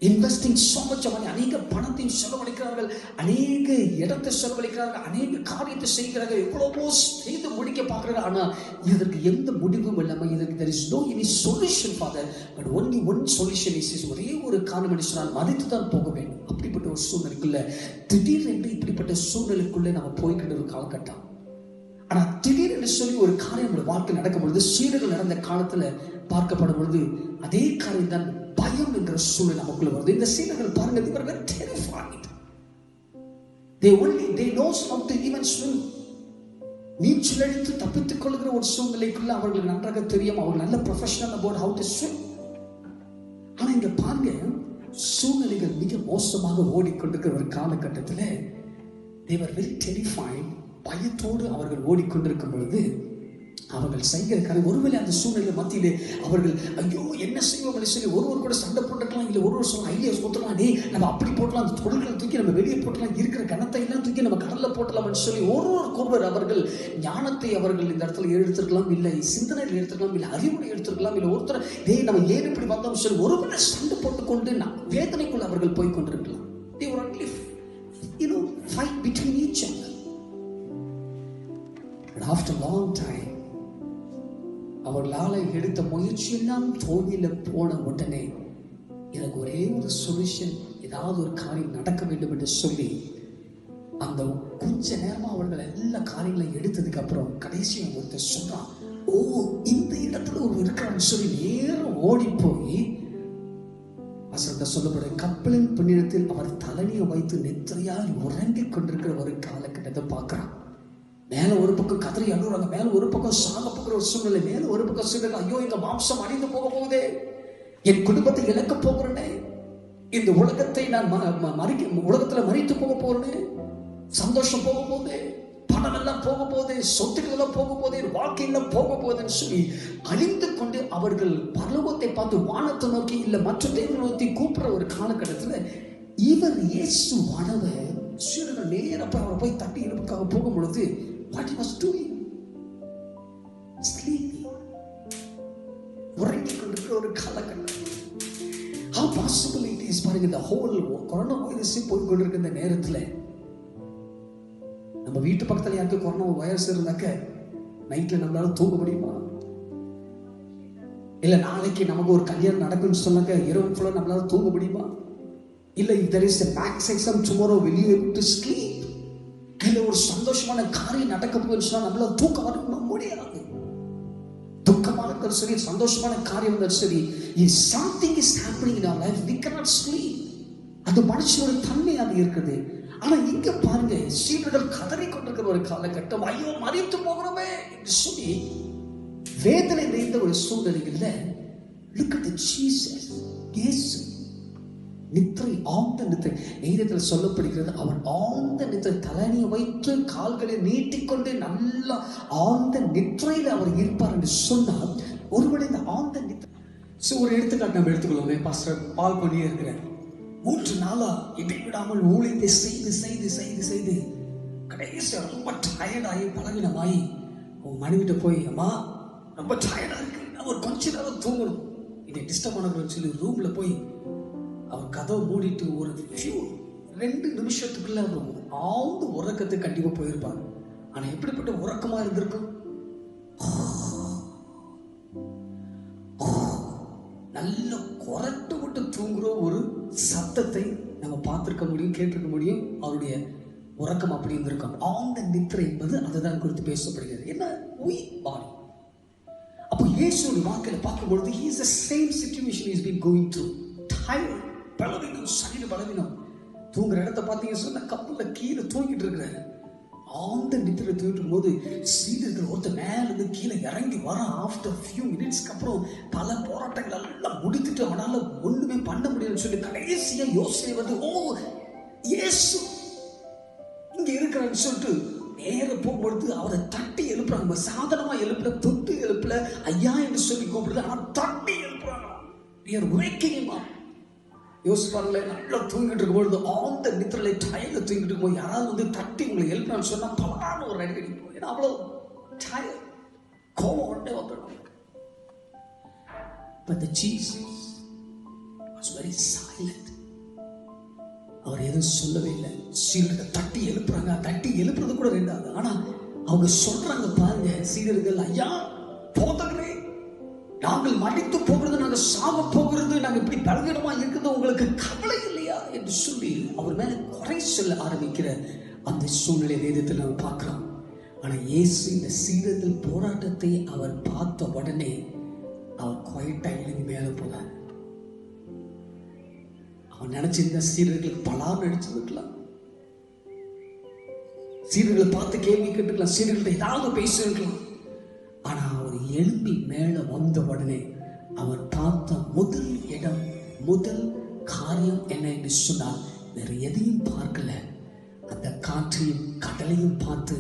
இன்வெஸ்டிங் so much money, அநேக பணத்தையும் செலவழிக்கிறார்கள், அநேக இடத்தை செலவழிக்கிறார்கள், அநேக காரியத்தை செய்கிறார்கள், எவ்வளவோ செய்து முடிக்க பார்க்கிறார்கள். ஆனா இதற்கு எந்த முடிவும் இல்லாம இதற்கு there is no any solution for that, but only one solution is ஒரே ஒரு காரணம் என்று சொன்னால் மதித்து தான் போக வேண்டும். அப்படிப்பட்ட ஒரு சூழ்நிலைக்குள்ள திடீரென்று இப்படிப்பட்ட சூழ்நிலைக்குள்ளே நம்ம போய்கிட்டு ஒரு காலகட்டம். ஆனா திடீரென்று சொல்லி ஒரு காரியம் நம்முடைய வாழ்க்கை நடக்கும் பொழுது, சீடர்கள் நடந்த காலத்துல பார்க்கப்படும் பொழுது அதே காரியம் தான் பயம் என்ற சூழ்நிலை நமக்குள்ள வருது. இந்த சீடர்கள் பாருங்க, they were very terrified. They knows how to even swim. நீச்சல் அடித்து தப்பித்துக் கொள்கிற ஒரு சூழ்நிலைக்குள்ள அவர்களுக்கு நன்றாக தெரியும், அவங்க நல்ல professional about how to swim. ஆனா இங்க பாருங்க, சூழ்நிலைகள் மிக மோசமாக ஓடிக்கொண்டிருக்கிற ஒரு காலகட்டத்தில் they were very terrified. பயத்தோடு அவர்கள் ஓடிக்கொண்டிருக்கும் பொழுது அவர்கள் செய்கிற காரியம், ஒருவேளை அந்த சூழ்நிலை மத்தியிலே அவர்கள் ஐயோ என்ன செய்வோம் சொல்லி ஒருவர் கூட சண்டை போட்டுக்கலாம், இல்லை ஒருவர் சொல்ல ஐடியாஸ் போட்டுலாம், டே நம்ம அப்படி போட்டலாம், அந்த தொழில்களை தூக்கி நம்ம வெளியே போட்டலாம், இருக்கிற கணத்தை எல்லாம் தூக்கி நம்ம கடல்ல போட்டலாம்னு சொல்லி ஒருவர் அவர்கள் ஞானத்தை அவர்கள் இந்த இடத்துல எடுத்துருக்கலாம், இல்லை சிந்தனையில் எடுத்துருக்கலாம், இல்லை அறிவுரை எடுத்துருக்கலாம், இல்லை ஒருத்தர் டே நம்ம ஏன் இப்படி வந்தோம் சொல்லி ஒருவரை சண்டை போட்டுக்கொண்டு வேதனைக்குள்ள அவர்கள் போய் கொண்டிருக்கலாம். They were only, fight between each other. But after a long time, அவர்களால் எடுத்த முயற்சி எல்லாம் தோல்வியில போன உடனே எனக்கு ஒரே ஒரு சொல்யூஷன், ஏதாவது ஒரு காரியம் நடக்க வேண்டும் என்று சொல்லி அந்த கொஞ்ச நேரமா அவர்கள் எல்லா காரியங்களையும் எடுத்ததுக்கு அப்புறம் கடைசி ஒருத்தர் சொல்றான், ஓ இந்த இடத்துல ஒரு இருக்கிறான்னு சொல்லி நேரம் ஓடி போய் வசனத்தை சொல்லப்படுற கப்பலின் பின்னிடத்தில் அவர் தலைமையை வைத்து நெத்திரையால் உறங்கிக் கொண்டிருக்கிற ஒரு காலகட்டத்தை பார்க்கிறான். மேல ஒரு பக்கம் கதறி அழுறாங்க, மேல ஒரு பக்கம் சாக போகிற ஒரு சூழ்நிலை, மேல ஒரு பக்கம் சொல்றாங்க, ஐயோ எங்க மாம்சம் அழிந்து போக போகுதே, என் குடும்பத்தை இழக்க போகிறேனே, இந்த உலகத்தை நான் உலகத்துல மறித்து போக போறேனே, சந்தோஷம் போக போகுதே, பணம் எல்லாம் போக போகுது, சொத்துக்கள் எல்லாம் போக போகுது, வாழ்க்கையெல்லாம் போக போகுதுன்னு சொல்லி அழிந்து கொண்டு அவர்கள் பரலோகத்தை பார்த்து வானத்தை நோக்கி இல்ல மற்ற தேவனை நோக்கி கூப்பிடுற ஒரு காலகட்டத்துல இவர் இயேசு வானவர் சீடர்கள் நேரப்ப அவரை போய் தட்டி இருப்புக்காக போகும் பொழுது what he was doing, sleeping, உறங்கிக் கொண்டிருக்கிற ஒரு காலகட்டம். how possible it is பாருங்க, இந்த whole கொரோனா வைரஸ் போய் கொண்டிருக்கிற இந்த நேரத்துல நம்ம வீட்டு பக்கத்துல யாருக்கு கொரோனா வைரஸ் இருந்தாக்க நைட்ல நம்மளால தூங்க முடியுமா? இல்ல நாளைக்கு நமக்கு ஒரு கல்யாணம் நடக்கும்னு சொன்னாக்க இரவு ஃபுல்லா நம்மளால தூங்க முடியுமா? இல்ல if there is a max exam tomorrow, will you able to sleep? இல்ல ஒரு சந்தோஷமான காரியம் நடக்க போகுதுன்னு சொன்னா நம்மளால தூக்கம் வர முடியாது. துக்கமான இருந்தாலும் சரி, சந்தோஷமான காரியம் இருந்தாலும் சரி, if something is happening in our life, we cannot sleep. அது மனுஷனோட தன்மையாக இருக்குது. ஆனா இங்க பாருங்க, சீடர்கள் கதறி கொண்டிருக்கிற ஒரு காலகட்டம், ஐயோ மறித்து போகிறோமே என்று சொல்லி வேதனை நிறைந்த ஒரு சூழ்நிலைகள்ல look at Jesus. இயேசு நித்திரை, ஆழ்ந்த நித்திரை, நீதியத்தில் சொல்லப்படுகிறது, அவர் ஆழ்ந்த நித்திரை தலையை வைத்து கால்களை நீட்டிக்கொண்டு நல்லா ஆழ்ந்த நித்திரையில் அவர் இருப்பார் என்று சொன்னால், ஒருவேளை இந்த ஆழ்ந்த நித்திரை ஒரு எடுத்துக்காட்டு நம்ம எடுத்துக்கொள்ளுமே. பாஸ்டர் பால் பண்ணியே இருக்கிறார், 3 நாளா இடைவிடாமல் ஊழியத்தை செய்து செய்து செய்து செய்து கடைசியா ரொம்ப டயர்டாகி பலவீனமாயி உன் மனைவிட்ட போய், அம்மா ரொம்ப டயர்டா இருக்கு, நான் ஒரு கொஞ்ச நேரம் தூங்கணும், இதை டிஸ்டர்ப் பண்ணக்கூடாதுன்னு சொல்லி ரூம்ல போய் அவர் கதவை மூடிட்டு ஒரு 2 நிமிஷத்துக்குள்ள அவர் ஆழ்ந்த உறக்கத்துக்கு கண்டிப்பா போயிருப்பார். ஆனா எப்படிப்பட்ட உறக்கமா இருந்திருக்கும், நல்ல குரட்டு விட்டு தூங்குற ஒரு சத்தத்தை நம்ம பார்த்திருக்க முடியும், கேட்டிருக்க முடியும். அவருடைய உறக்கம் அப்படி இருந்திருக்கும். ஆழ்ந்த நித்திரை என்பது அதுதான் குறித்து பேசப்படுகிறது. என்ன weak body. அப்போ இயேசுவின் வாழ்க்கையில பார்க்கும்பொழுது he is the same situation he has been going through. tired, பலவீனம், சரீர பலவீனம். தூங்குற இடத்தை பார்த்தீங்க சொன்னா கப்பல்ல கீழே தூங்கிட்டு இருக்கிறாரு. ஆழ்ந்த நித்திரை தூங்கிட்டு போது சீடர்கள் ஒருத்தர் மேல இருந்து கீழே இறங்கி வர. ஆஃப்டர் ஃபியூ மினிட்ஸ்க்கு அப்புறம் பல போராட்டங்கள் எல்லாம் முடித்துட்டு அவனால ஒண்ணுமே பண்ண முடியும்னு சொல்லி கடைசியா யோசனை வந்து, ஓ இயேசு இங்க இருக்கிறான்னு சொல்லிட்டு நேர போகும்பொழுது அவரை தட்டி எழுப்புறாங்க. சாதாரணமா எழுப்பல, தொட்டு எழுப்பல, ஐயா என்று சொல்லி கூப்பிடுது. ஆனா தட்டி எழுப்புறாங்க. யோசிச்சு பாருங்களேன், நல்லா தூங்கிட்டு இருக்கும்பொழுது ஆழ்ந்த நித்திரை டயர்ல தூங்கிட்டு இருக்கும்போது யாராவது வந்து தட்டி உங்களை எழுப்பினான்னு சொன்னா பலான ஒரு அடி அடிப்போம். ஏன்னா அவ்வளவு டயர், கோபம் உடனே வந்துடும். But the Jesus was very silent. அவர் எதுவும் சொல்லவே இல்லை. சீடர்கள் தட்டி எழுப்புறாங்க. தட்டி எழுப்புறது கூட ரெண்டாவது. ஆனா அவங்க சொல்றாங்க பாருங்க, சீடர்கள், ஐயா போதகரே, நாங்கள் மடித்து போகிறது, நாங்கள் சாக போகிறது, நாங்கள் இப்படி பலவீனமா இருக்கிறது உங்களுக்கு கவலை இல்லையா என்று சொல்லி அவர் மேல குறை சொல்ல ஆரம்பிக்கிற அந்த சூழ்நிலை வேதத்தில் நம்ம பார்க்கிறோம். ஆனா இயேசு இந்த சீடர்கள் போராட்டத்தை அவர் பார்த்த உடனே அவர் குவைட்டா எழுதி மேல போனார். அவன் நினைச்சிருந்த சீடர்களுக்கு பலான்னு அடிச்சிருக்கலாம், சீடர்களை பார்த்து கேள்வி கேட்டுக்கலாம், சீடர்கள்ட்ட ஏதாவது பேசிருக்கலாம். ஆனா அவர் எழும்பி மேல வந்த உடனே அவர் பார்த்த முதல் இடம், முதல் காரியம் என்ன என்று சொன்னால், வேற எதையும் பார்க்கல, அந்த காற்றையும் கடலையும் பார்த்து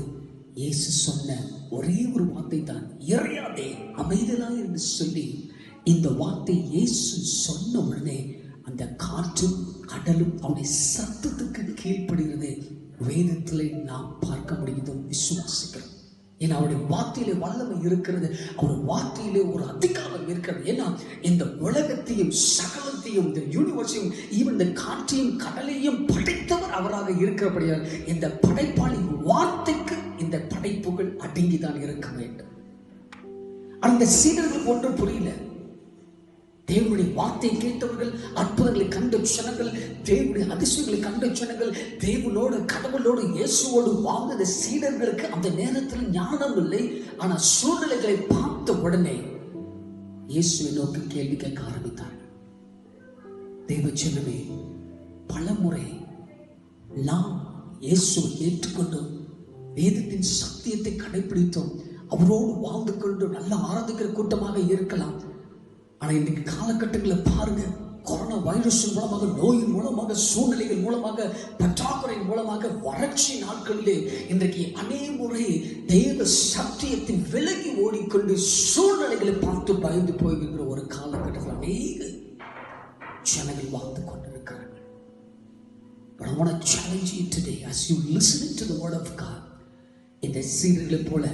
இயேசு சொன்ன ஒரே ஒரு வார்த்தை தான், இறையாதே, அமைதலாய் என்று சொல்லி. இந்த வார்த்தை இயேசு சொன்ன உடனே அந்த காற்றும் கடலும் அவருடைய சத்தத்துக்கு கீழ்ப்படுகிறது. வேதத்திலே நாம் பார்க்க முடியுதும் விசுவாசிக்கிறோம். ஏன்னா அவருடைய வார்த்தையிலே வல்லமை இருக்கிறது, அவருடைய வார்த்தையிலே ஒரு அதிகாரம் இருக்கிறது. ஏன்னா இந்த உலகத்தையும் சகலத்தையும், இந்த யூனிவர்ஸையும், ஈவன் இந்த காற்றையும் கடலையும் படைத்தவர் அவராக இருக்கிறபடியால் இந்த படைப்பாளி வார்த்தைக்கு இந்த படைப்புகள் அடங்கிதான் இருக்க வேண்டும். அந்த சீடர்களுக்கு ஒன்றும் புரியல. தேவனுடைய வார்த்தையை கேட்டவர்கள், அற்புதங்களை கண்ட ஜனங்கள், தேவனுடைய அதிசயங்களை கண்ட ஜனங்கள், தேவனோடு கடவுளோடு இயேசுவோடு வாழ்ந்த சீடர்களுக்கு அந்த நேரத்தில் ஞானம் இல்லை. ஆனா சூழ்நிலைகளை பார்த்த உடனே இயேசுவை நோக்கி கேள்வி கேட்க ஆரம்பித்தார்கள். தேவ ஜனமே, பல முறை நாம் இயேசுவை ஏற்றுக்கொண்டோம், வேதத்தின் சத்தியத்தை கடைபிடித்தோம், அவரோடு வாழ்ந்து கொண்டு நல்ல ஆராதிக்கிற கூட்டமாக இருக்கலாம். ஆனா இன்னைக்கு காலகட்டங்களை பாருங்க, கொரோனா வைரஸ் மூலமாக, நோயின் மூலமாக, சூழ்நிலைகள் மூலமாக, பற்றாக்குறையின் மூலமாக, வறட்சி நாட்களிலே இன்றைக்கு அநேக முறை தேவ சத்தியத்தின் விலகி ஓடிக்கொண்டு சூழ்நிலைகளை பார்த்து பயந்து போய்கின்ற ஒரு காலகட்டத்தில் அநேக ஜனங்கள் வாழ்ந்து கொண்டிருக்கிறார்கள். But I want to challenge you today as you listen to the word of God. இந்த சீடர்களை போல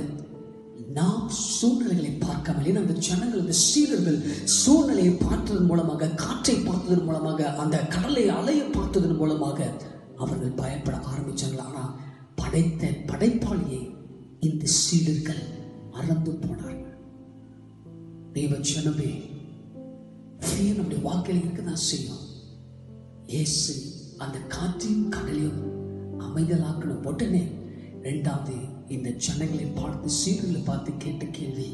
நாம் சூழ்நிலைகளை பார்க்காமல், ஏன்னா அந்த ஜனங்கள், இந்த சீடர்கள் சூழ்நிலையை பார்த்ததன் மூலமாக, காற்றை பார்த்ததன் மூலமாக, அந்த கடலை அலையை பார்த்ததன் மூலமாக அவர்கள் பயப்பட ஆரம்பிச்சார்கள். ஆனா படைத்த படைப்பாளியை இந்த சீடர்கள் மறந்து போனார்கள். தேவ ஜனமே, நம்முடைய வாழ்க்கையில் இருக்கதான் செய்யும். இயேசு அந்த காற்றையும் கடலையும் அமைதலாக்கணும். உடனே இரண்டாவது, இந்த ஜனங்களை பார்த்து, சீடர்களை பார்த்து கேட்ட கேள்வி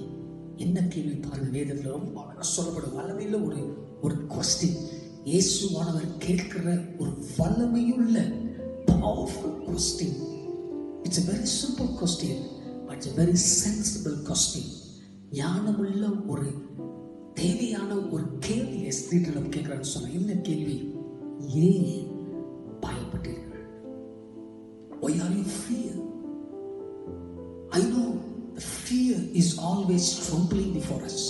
என்ன கேள்வி பாருங்க. வேதத்தில் ரொம்ப அழகாக சொல்லப்படும் வல்லமையுள்ள ஒரு கொஸ்டின். இயேசுவானவர் கேட்கிற ஒரு வல்லமையுள்ள powerful question. It's a very simple question, but it's a very sensible question. ஞானமுள்ள ஒரு தேவையான ஒரு கேள்வி சீடர்கள் கேட்கிறான்னு சொன்ன. என்ன கேள்வி? ஏன் பயப்பட்டீர்கள்? Why are you fear? I know the fear is always trembling before us.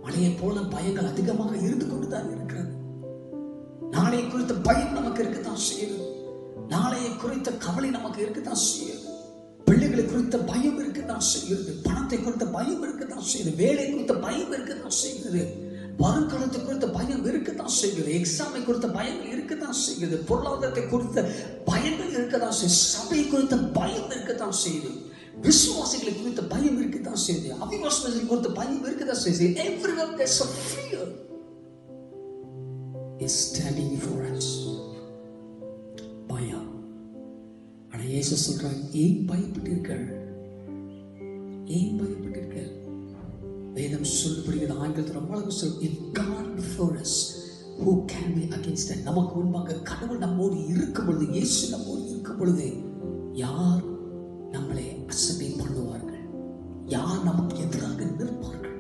மலையை போல பயங்கள் அதிகமாக இருந்து கொண்டுதான் இருக்கிறது. நாளையை குறித்த பயம் நமக்கு இருக்கத்தான் செய்யுது. நாளையை குறித்த கவலை நமக்கு இருக்கத்தான் செய்யுது. பிள்ளைகளை குறித்த பயம் இருக்கத்தான் செய்கிறது. பணத்தை குறித்த பயம் இருக்கத்தான் செய்யுது. வேலை குறித்த பயம் இருக்கத்தான் செய்கிறது. வருங்காலத்தை குறித்த பயம் இருக்கத்தான் செய்கிறது. எக்ஸாமை குறித்த பயங்கள் இருக்கத்தான் செய்கிறது. பொருளாதாரத்தை குறித்த பயங்கள் இருக்கத்தான் செய்யுது. சபை குறித்த பயம் இருக்கத்தான் செய்யுது. விசுவாசிகளை குறித்த பயம் இருக்கத்தான் செய்யுது. அவிசுவாசிகளை குறித்த பயம் இருக்கத்தான் செய்யுது. Everywhere there's a fear is standing before us. பயம். இயேசு சொல்றாங்க, ஏன் பயப்பட்டீர்கள்? ஏன் பயப்பட்டீர்கள்? வேதம் சொல்லப்படுகிறது ஆங்கிலத்தில் ரொம்ப அழகாக சொல்லும், if God before us, who can be against us? நமக்கு முன்பாக கடவுள் நம்மோடு இருக்கும் பொழுது, இயேசு நம்மோடு இருக்கும் பொழுது யார் நம்மளை அசட்டை பண்ணுவார்கள்? யார் நமக்கு எதிராக நிற்பார்கள்?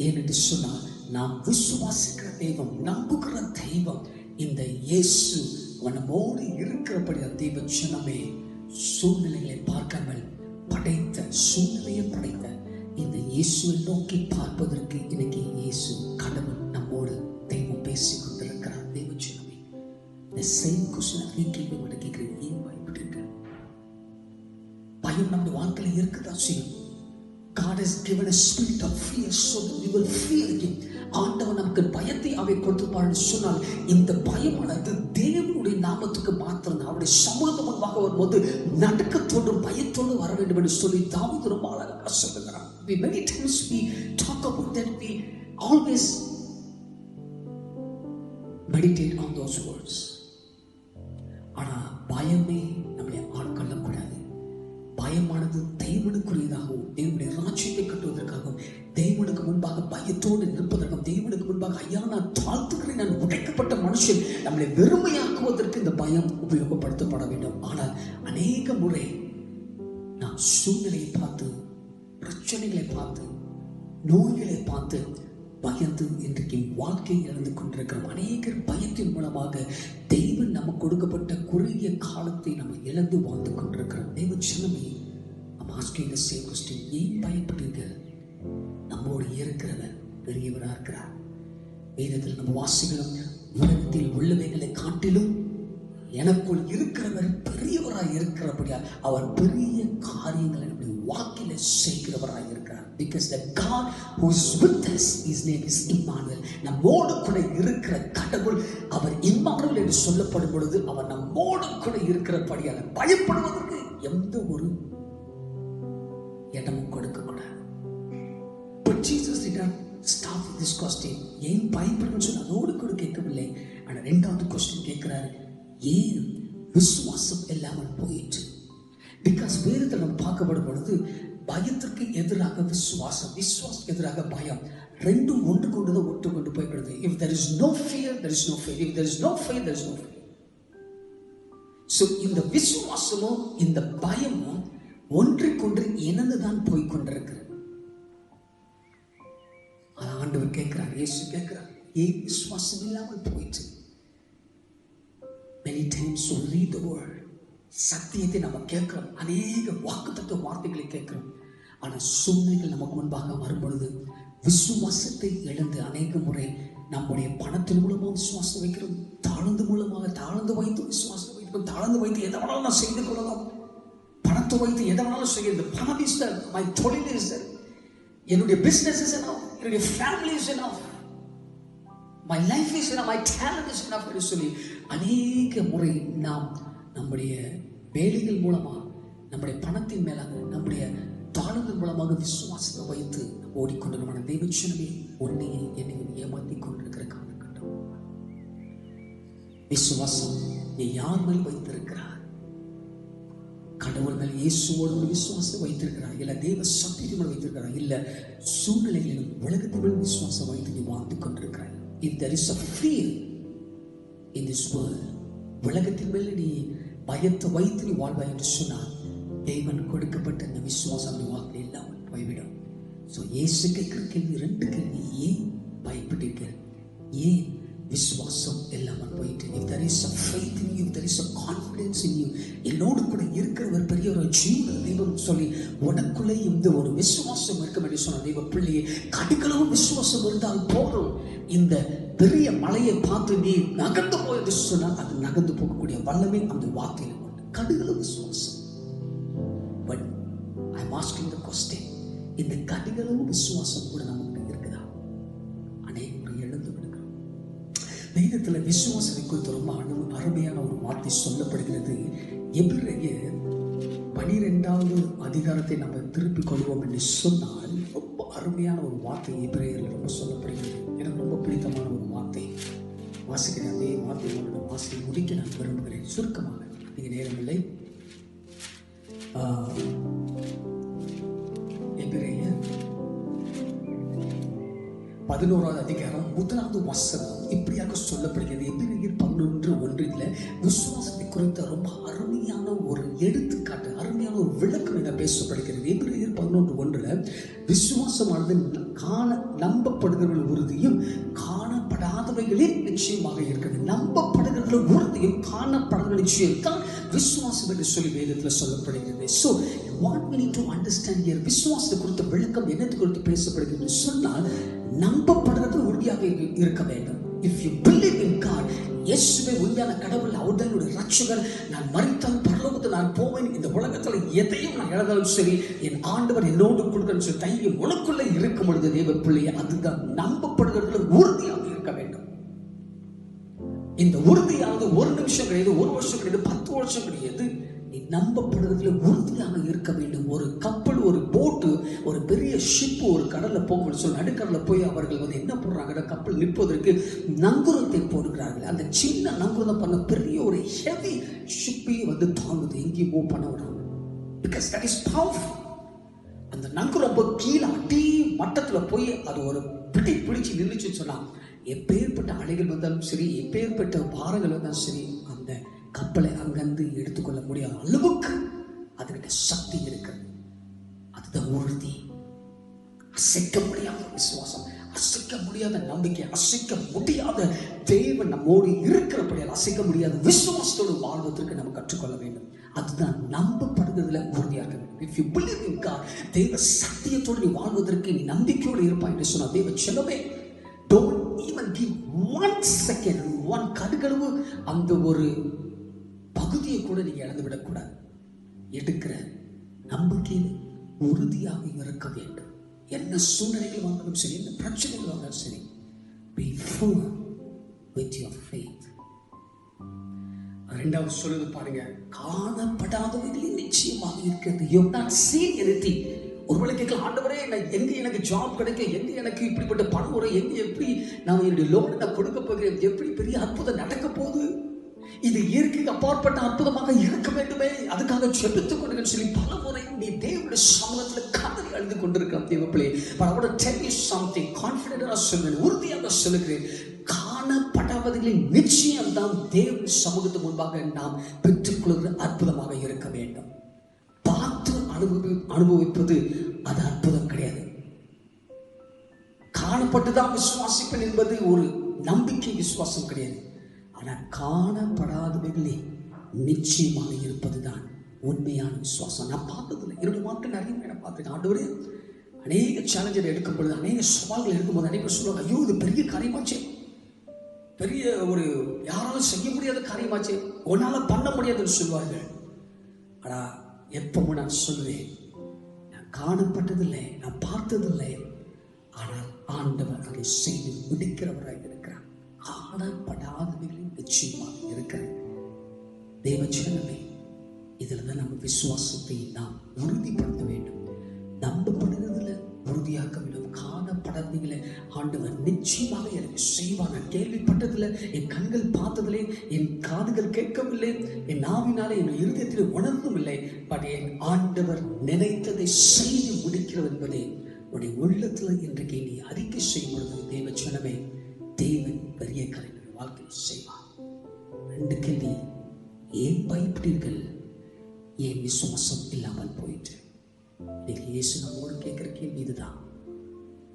ஏனென்று சொன்னால் நாம் விசுவாசிக்கிற தெய்வம், நம்புகிற தெய்வம் இந்த இயேசு நம்மோடு இருக்கிறபடி தெய்வ ஜனமே, சூழ்நிலைகளை பார்க்காமல் படைத்த, சூழ்நிலையை படைத்த இந்த இயேசுவை நோக்கி பார்ப்பதற்கு இன்னைக்கு இயேசு கடவுள் நம்மோடு தெய்வம் பேசிக் கொண்டிருக்கிறார். தெய்வ ஜனமே, the same question நீங்க கேட்கிறீங்க, ஏன் பயப்படுறீங்க? பயம் நம்முடைய வாழ்க்கையில் இருக்குதான் செய்யும். God has given a spirit of fear so that we will fear him. ஆண்டவன் நமக்கு பயத்தை அவை கொடுத்துப்பார்னு சொன்னால் இந்த பயமானது தேவனுடைய நாமத்துக்கு மாத்திரம் அவருடைய சமூகத்து முன்பாக வரும்போது நடுக்கத்தோடு பயத்தோடு வர வேண்டும் என்று சொல்லி தாவீது ரொம்ப அழகாக சொல்லுகிறார். Many times we talk about that, we always meditate on those words. ஆனா பயமே நம்மளை ஆட்கொள்ளக்கூடாது. பயமானது தேவனுக்குரியதாகவும் தேவனுடைய ராஜ்யத்தை கட்டுவதற்காகவும் தேவனுக்கு முன்பாக பயத்தோடு நிற்பதற்காகவும் தேவனுக்கு முன்பாக ஐயா நான் தாழ்த்துக்கிறேன், நான் உடைக்கப்பட்ட மனுஷன், நம்மளை வெறுமையாக்குவதற்கு இந்த பயம் உபயோகப்படுத்தப்பட வேண்டும். ஆனால் அநேக முறை நாம் சூழ்நிலையை பார்த்து, பிரச்சனைகளை பார்த்து, நோய்களை பார்த்து பயந்து இன்றைக்கு வாழ்க்கை இழந்து கொண்டிருக்கிறோம். அநேகர் பயத்தின் மூலமாக தெய்வம் நமக்கு கொடுக்கப்பட்ட குறுகிய காலத்தை நம்ம இழந்து வாழ்ந்து கொண்டிருக்கிறோம். தெய்வ ஜனமே, நம்ம asking the same question, ஏன் பயப்படுறீர்கள்? நம்மோடு இருக்கிறவர் பெரியவராக இருக்கிறார். வேதத்தில் நம்ம வாசிக்கிறோம், உலகத்தில் உள்ளவைகளை காட்டிலும் எனக்குள் இருக்கிறவர் பெரியவராய் இருக்கிறபடியா அவர் பெரிய காரியங்களை நம்முடைய வாக்கில செய்கிறவராய் இருக்கிறார். Because the God who is with us, his name is Emmanuel. நம்மோடு கூட இருக்கிற கடவுள், அவர் இம்மானுவேல் என்று சொல்லப்படும் பொழுது அவர் நம்மோடு கூட இருக்கிறபடியால் பயப்படுவதற்கு எந்த ஒரு இடமும் கொடுக்க கூடாது. But Jesus did not stop with this question. ஏன் பயப்படுன்னு சொல்லி அதோடு கூட கேட்கவில்லை. ஆனால் இரண்டாவது கொஸ்டின் கேட்கிறாரு, ஏன் விசுவாசம் இல்லாமல் போயிற்று? பிகாஸ் வேதத்தில் நம்ம பார்க்கப்படும் பொழுது பயத்திற்கு எதிராக விசுவாசம், விசுவாசத்துக்கு எதிராக பயம், ரெண்டும் ஒன்று கொண்டுதான் ஒட்டு கொண்டு போய்விடுது. If there is no fear, there is no faith. If there is no faith, there is no faith. So இந்த விசுவாசமும் இந்த பயமும் ஒன்றுக்கொன்று இணைந்துதான் போய் கொண்டிருக்கிறது. ஆண்டவர் கேட்கிறார், இயேசு கேட்கிறார், ஏன் விசுவாசம் இல்லாமல் போயிற்று? Many times we read the word, சத்தியத்தை நம்ம கேட்கிறோம், அநேக வாக்குத்தத்த வார்த்தைகளை கேட்கிறோம். ஆனால் சூழ்நிலைகள் நமக்கு முன்பாக வரும்பொழுது விசுவாசத்தை இழந்து அநேக முறை நம்முடைய பணத்தின் மூலமாக விசுவாசம் வைக்கிறோம், தாழ்ந்து வைத்து விசுவாசம் வைக்கிறோம், தாழ்ந்து வைத்து எதை வேணாலும் நான் செய்து கொள்ளலாம், பணத்தை வைத்து எதை வேணாலும் செய்கிறது, பணம் இஸ் தர், மை தொழில் இஸ் தர், என்னுடைய பிசினஸ் இஸ் எனஃப், என்னுடைய family is enough, my life is enough, my talent is enough என்று சொல்லி அநேக முறை நாம் நம்முடைய வேலைகள் மூலமாக, நம்முடைய பணத்தின் மேலாக, நம்முடைய தாளங்கள் மூலமாக விசுவாசத்தை வைத்து ஓடிக்கொண்டிருக்கிற தெய்வ ஜனமே, உன்னையை என்னையும் ஏமாற்றி கொண்டிருக்கிற காலகட்டம். விசுவாசம் நீ யார் மேல் வைத்திருக்கிறார்? கடவுள் மேல், இயேசுவோடு ஒரு விசுவாசம் வைத்திருக்கிறார், இல்ல தேவ சக்திக்கு மேல் வைத்திருக்கிறார், இல்ல சூழ்நிலைகளிலும் உலகத்தின் மேல் விசுவாசம் வைத்து நீ வாழ்ந்து கொண்டிருக்கிறாய். If there is a fear in this world, உலகத்தின் மேல் நீ பயத்தை வைத்து நீ வாழ்வாய் என்று சொன்னால் தேவன் கொடுக்கப்பட்ட இந்த விசுவாசம் நீ வாழ்க்கை இல்லாமல் போய்விடும். ஸோ இயேசு கேட்கிற கேள்வி, ரெண்டு கேள்வி, ஏன் பயப்பட்டீர்கள்? ஏன் விசுவாசம் இல்லாமல் போயிட்டு? If there is a faith in you, if there is a confidence in you, என்னோடு கூட இருக்கிறவர் பெரிய ஒரு ஜீவ தெய்வம் சொல்லி உனக்குள்ளே இந்த ஒரு விசுவாசம் இருக்கும் என்று சொன்ன தெய்வ பிள்ளையே, கடுகளவும் விசுவாசம் இருந்தால் போதும், இந்த பெரிய மலையை பார்த்து நீ நகர்ந்து போய் என்று சொன்னால் அது நகர்ந்து போகக்கூடிய வல்லமை அந்த வார்த்தையில் உண்டு. கடுகளவு விசுவாசம். But I am asking the question, இந்த கடுகளவு விசுவாசம் கூட நமக்கு இருக்குதா? அநேக முறை எழுந்து விடுகிறோம். வேதத்தில் விசுவாசத்தை குறித்து ரொம்ப அருமையான ஒரு வார்த்தை சொல்லப்படுகிறது. எபிரேயர் 12வது அதிகாரத்தை நம்ம திருப்பிக் கொள்வோம் என்று சொன்னால் ரொம்ப அருமையான ஒரு வார்த்தை எபிரேயரில் ரொம்ப சொல்லப்படுகிறது. எனக்கு ரொம்ப பிடித்தமான ஒரு வார்த்தை வாசிக்கிறேன். அதே வார்த்தையோட வாசிக்க முடிக்க நான் விரும்புகிறேன். சுருக்கமாக, நீங்கள் நேரமில்லை. எபிரேயர் 11வது அதிகாரம் 1வது வசனம் இப்படியாக சொல்லப்படுகிறது. எபிரேயர் 11:1 விசுவாசத்தை குறித்த ரொம்ப அருமையான ஒரு எடுத்துக்காட்டு, அருமையான ஒரு விளக்கம் என பேசப்படுகிறது. எபிரேயர் 11:1 விசுவாசமானது நம்பப்படுகிறவர்கள் உறுதியும் காணப்படாதவைகளில் நிச்சயமாக இருக்கிறது. நம்பப்படுகிறவர்கள் உறுதியும் காணப்படாத நிச்சயம் தான் விசுவாசம் என்று சொல்லி வேதத்தில் சொல்லப்படுகிறது. So what we need to understand here, விசுவாசத்தை குறித்த விளக்கம் என்னத்தை குறித்து பேசப்படுகிறது சொன்னால், நம்பப்படுறது உறுதியாக இருக்க வேண்டும். If you believe in God, இயேசுவே உண்மையான கடவுள், அவர்தான் என்னுடைய ரட்சகர், நான் மரித்தால் பரலோகத்தில் நான் போவேன், இந்த உலகத்தில் எதையும் நான் இழந்தாலும் சரி என் ஆண்டவர் என்னோடு கொடுக்கணும் சொல்லி தைரியம் உனக்குள்ளே இருக்கும் பொழுது தேவ பிள்ளையை, அதுதான் நம்பப்படுகிறதுல உறுதியாக இருக்க வேண்டும். இந்த உறுதியானது ஒரு நிமிஷம் கிடையாது, ஒரு வருஷம் கிடையாது, 10 வருஷம் கிடையாது. நீ நம்பப்படுறதுல உறுதியாக இருக்க வேண்டும். ஒரு கப்பல், ஒரு போட்டு, ஒரு பெரிய ஷிப் ஒரு கடல்ல போகணும்னு சொல்லி நடுக்கடலில் போய் அவர்கள் என்ன போடுறாங்க, கப்பல் நிற்பதற்கு நங்குரத்தை போடுகிறார்கள். அந்த சின்ன நங்குரம் பண்ண பெரிய ஒரு ஹெவி ஷிப்பை தாங்குது, எங்கேயும் மூவ் பண்ண விடாம. Because that is powerful. அந்த நங்குரம் கீழே அடி மட்டத்தில் போய் அது ஒரு பிடிச்சு நின்றுச்சுன்னு சொன்னா, எப்பேற்பட்ட அலைகள் வந்தாலும் சரி, எப்பேற்பட்ட பாரங்கள் வந்தாலும் சரி, அந்த கப்பலை அங்கிருந்து எடுத்துக்கொள்ள முடியாத அளவுக்கு அதுகிட்ட சக்தி இருக்கு. அதுதான் உறுதி. அசைக்க முடியாத விசுவாசம், அசைக்க முடியாத நம்பிக்கை, அசைக்க முடியாத தேவன் நம்மோடு இருக்கிறபடியால் அசைக்க முடியாத விசுவாசத்தோடு வாழ்வதற்கு நம்ம கற்றுக்கொள்ள வேண்டும். அதுதான் நம்பப்படுகிறதுல உறுதியாக வேண்டும். If you believe in God, தேவ சத்தியத்தோடு நீ வாழ்வதற்கு நீ நம்பிக்கையோடு இருப்பாய் என்று சொன்னால், தேவ செலவே don't even give 1 second, 1 கடுகளவு அந்த ஒரு பகுதியை கூட நீங்க இழந்து விடக்கூடாது. எடுக்கிற நம்பிக்கையில் உறுதியாக இருக்க வேண்டும். என்ன சூழ்நிலைகள் வந்தாலும் சரி, என்ன பிரச்சனைகள் வந்தாலும் சரி, be firm with your faith. இரண்டாவது சொல்லுது பாருங்க, காணப்படாதவைகளில் நிச்சயமாக இருக்கிறது. You have not seen anything. ஒருவேளை கேட்கலாம், ஆண்டவரே எங்க எனக்கு ஜாப் கிடைக்கும், எங்க எனக்கு இப்படிப்பட்ட பணம் வரும், எங்க எப்படி நான் என்னுடைய லோன் நான் கொடுக்க போகிறேன், எப்படி பெரிய அற்புதம் நடக்க போகுது, இது இயற்கைக்கு அப்பாற்பட்ட அற்புதமாக இருக்க வேண்டுமே, அதுக்காக செபித்துக் கொண்டு சொல்லி பல முறை நீ தேவனுடைய சமூகத்தில் கதறி அழுது கொண்டிருக்கிறான் தேவ பிள்ளை. But I want to tell you something, confident-ஆ சொல்கிறேன், உறுதியாக சொல்லுகிறேன், காணப்படாதவர்களின் நிச்சயம் தான் தேவனுடைய சமூகத்துக்கு முன்பாக நாம் பெற்றுக்கொள்கிற அற்புதமாக இருக்க வேண்டும். பார்த்து அனுபவிப்பது அது அற்புதம் கிடையாது. காணப்பட்டுதான் விசுவாசிப்பேன் என்பது ஒரு நம்பிக்கை விசுவாசம் கிடையாது. ஆனால் காணப்படாதவைகளே நிச்சயமாக இருப்பதுதான் உண்மையான விசுவாசம். நான் பார்த்ததில்லை, என்னுடைய மக்கள் நிறைய பேரை பார்த்துருக்கேன். ஆண்டவரே அநேக சேலஞ்சர் எடுக்கும் பொழுது, அநேக சவால்கள் எடுக்கும்போது அநேக சொல்லுவாங்க, ஐயோ இது பெரிய காரியமாச்சே, பெரிய ஒரு யாராலும் செய்ய முடியாத காரியமாச்சே, உன்னால பண்ண முடியாதுன்னு சொல்லுவார்கள். ஆனால் எப்பவும் நான் சொல்லுவேன், நான் காணப்பட்டதில்லை, நான் பார்த்ததில்லை, ஆனால் ஆண்டவர் அதை செய்து முடிக்கிறவராக இருக்கிறார். காணப்படாதவைகளில் நிச்சயமாக இருக்கிறார். தேவஜனமே, இதில் தான் நம்ம விசுவாசத்தை நாம் உறுதிப்படுத்த வேண்டும். நம்பப்படுகிறதுல உறுதியாக்க வேண்டும். காணப்படாதவைகளை ஆண்டவர் நிச்சயமாக எனக்கு செய்வார். நான் கேள்விப்பட்டதில்லை, என் கண்கள் பார்த்ததில்லை, என் காதுகள் கேட்கவில்லை, என் நாவினாலே என் இருதயத்தில் உணர்ந்தும் இல்லை. பட் என் ஆண்டவர் நினைத்ததை செய்து முடிக்கிறவர் என்பதை உடைய உள்ளத்தில் இன்றைக்கு நீ அறிக்கை செய்யும் பொழுது தேவஜனமே, தேவன் பெரிய காரியங்கள் வாழ்க்கையில் செய்வார். 2 கேள்வி, ஏன் பயப்பட்டீர்கள், ஏன் விசுவாசம் இல்லாமல் போயிட்டு? இன்னைக்கு இயேசு நம்மோடு கேட்கிற கேள்வி இதுதான்.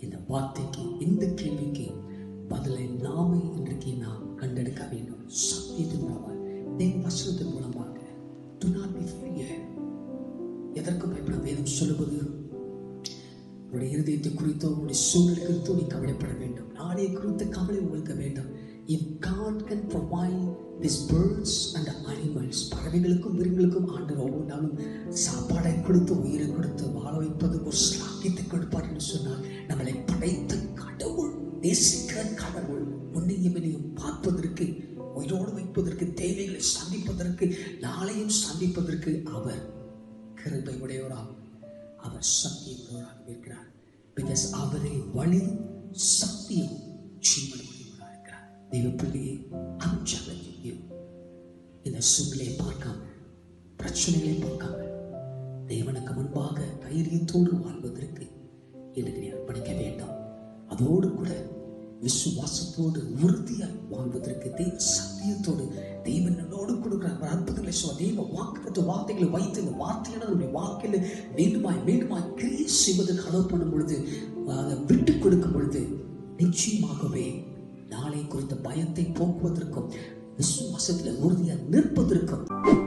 இந்த வார்த்தைக்கு, இந்த கேள்விக்கு பதிலை நாமே இன்றைக்கு நாம் கண்டெடுக்க வேண்டும். சத்தியத்தின் மூலமாக, தேவ வசனத்தின் மூலமாக. Do not be fear. எதற்கு பயப்பட வேதம் சொல்லுவது? உங்களுடைய இருதயத்தை குறித்தோ, உங்களுடைய சூழ்நிலை குறித்தோ நீ கவலைப்பட வேண்டும். நாளைய குறித்த கவலை உங்களுக்கு வேண்டும். If God can provide these birds and animals, பறவைகளுக்கும் மிருகங்களுக்கும் ஆண்டவர் ஒவ்வொரு நாளும் சாப்பாடை கொடுத்து, உயிரை கொடுத்து வாழ வைப்பது ஒரு ஸ்லாக்கியத்தை கொடுப்பார் என்று சொன்னால், நம்மளை படைத்த கடவுள், நேசிக்கிற கடவுள், முன்னையும் பார்ப்பதற்கு, உயிரோடு வைப்பதற்கு, தேவைகளை சந்திப்பதற்கு, நாளையும் சந்திப்பதற்கு அவர் கிருபை உடையவராக, அவர் சத்தியமுள்ளவராக இருக்கிறார். பிகாஸ் அவரை வழி, சத்தியம், ஜீவன் உடையவராக இருக்கிறார். தெய்வ பிள்ளையே, I'm challenging you. இந்த சூழ்நிலையை பார்க்காம, பிரச்சனைகளை பார்க்காம, தேவனுக்கு முன்பாக தைரியத்தோடு வாழ்வதற்கு இன்றைக்கு நீ அர்ப்பணிக்க வேண்டும். அதோடு கூட விசுவாசத்தோடு உறுதியாய் வாழ்வதற்கு தெய்வ சத்தியத்தோடு தெய்வன் என்னோடு கொடுக்கிறார் அற்புதங்களை சொல்ல தெய்வ வாக்கு வார்த்தைகளை வைத்து இந்த வார்த்தையான நம்முடைய வாக்கில் மீண்டுமாய் கிரியை செய்வதற்கு அளவு பண்ணும் பொழுது, அதை விட்டு கொடுக்கும் பொழுது நிச்சயமாகவே நாளை குறித்த பயத்தை போக்குவதற்கும் விசுவாசத்தில் உறுதியாக நிற்பதற்கும்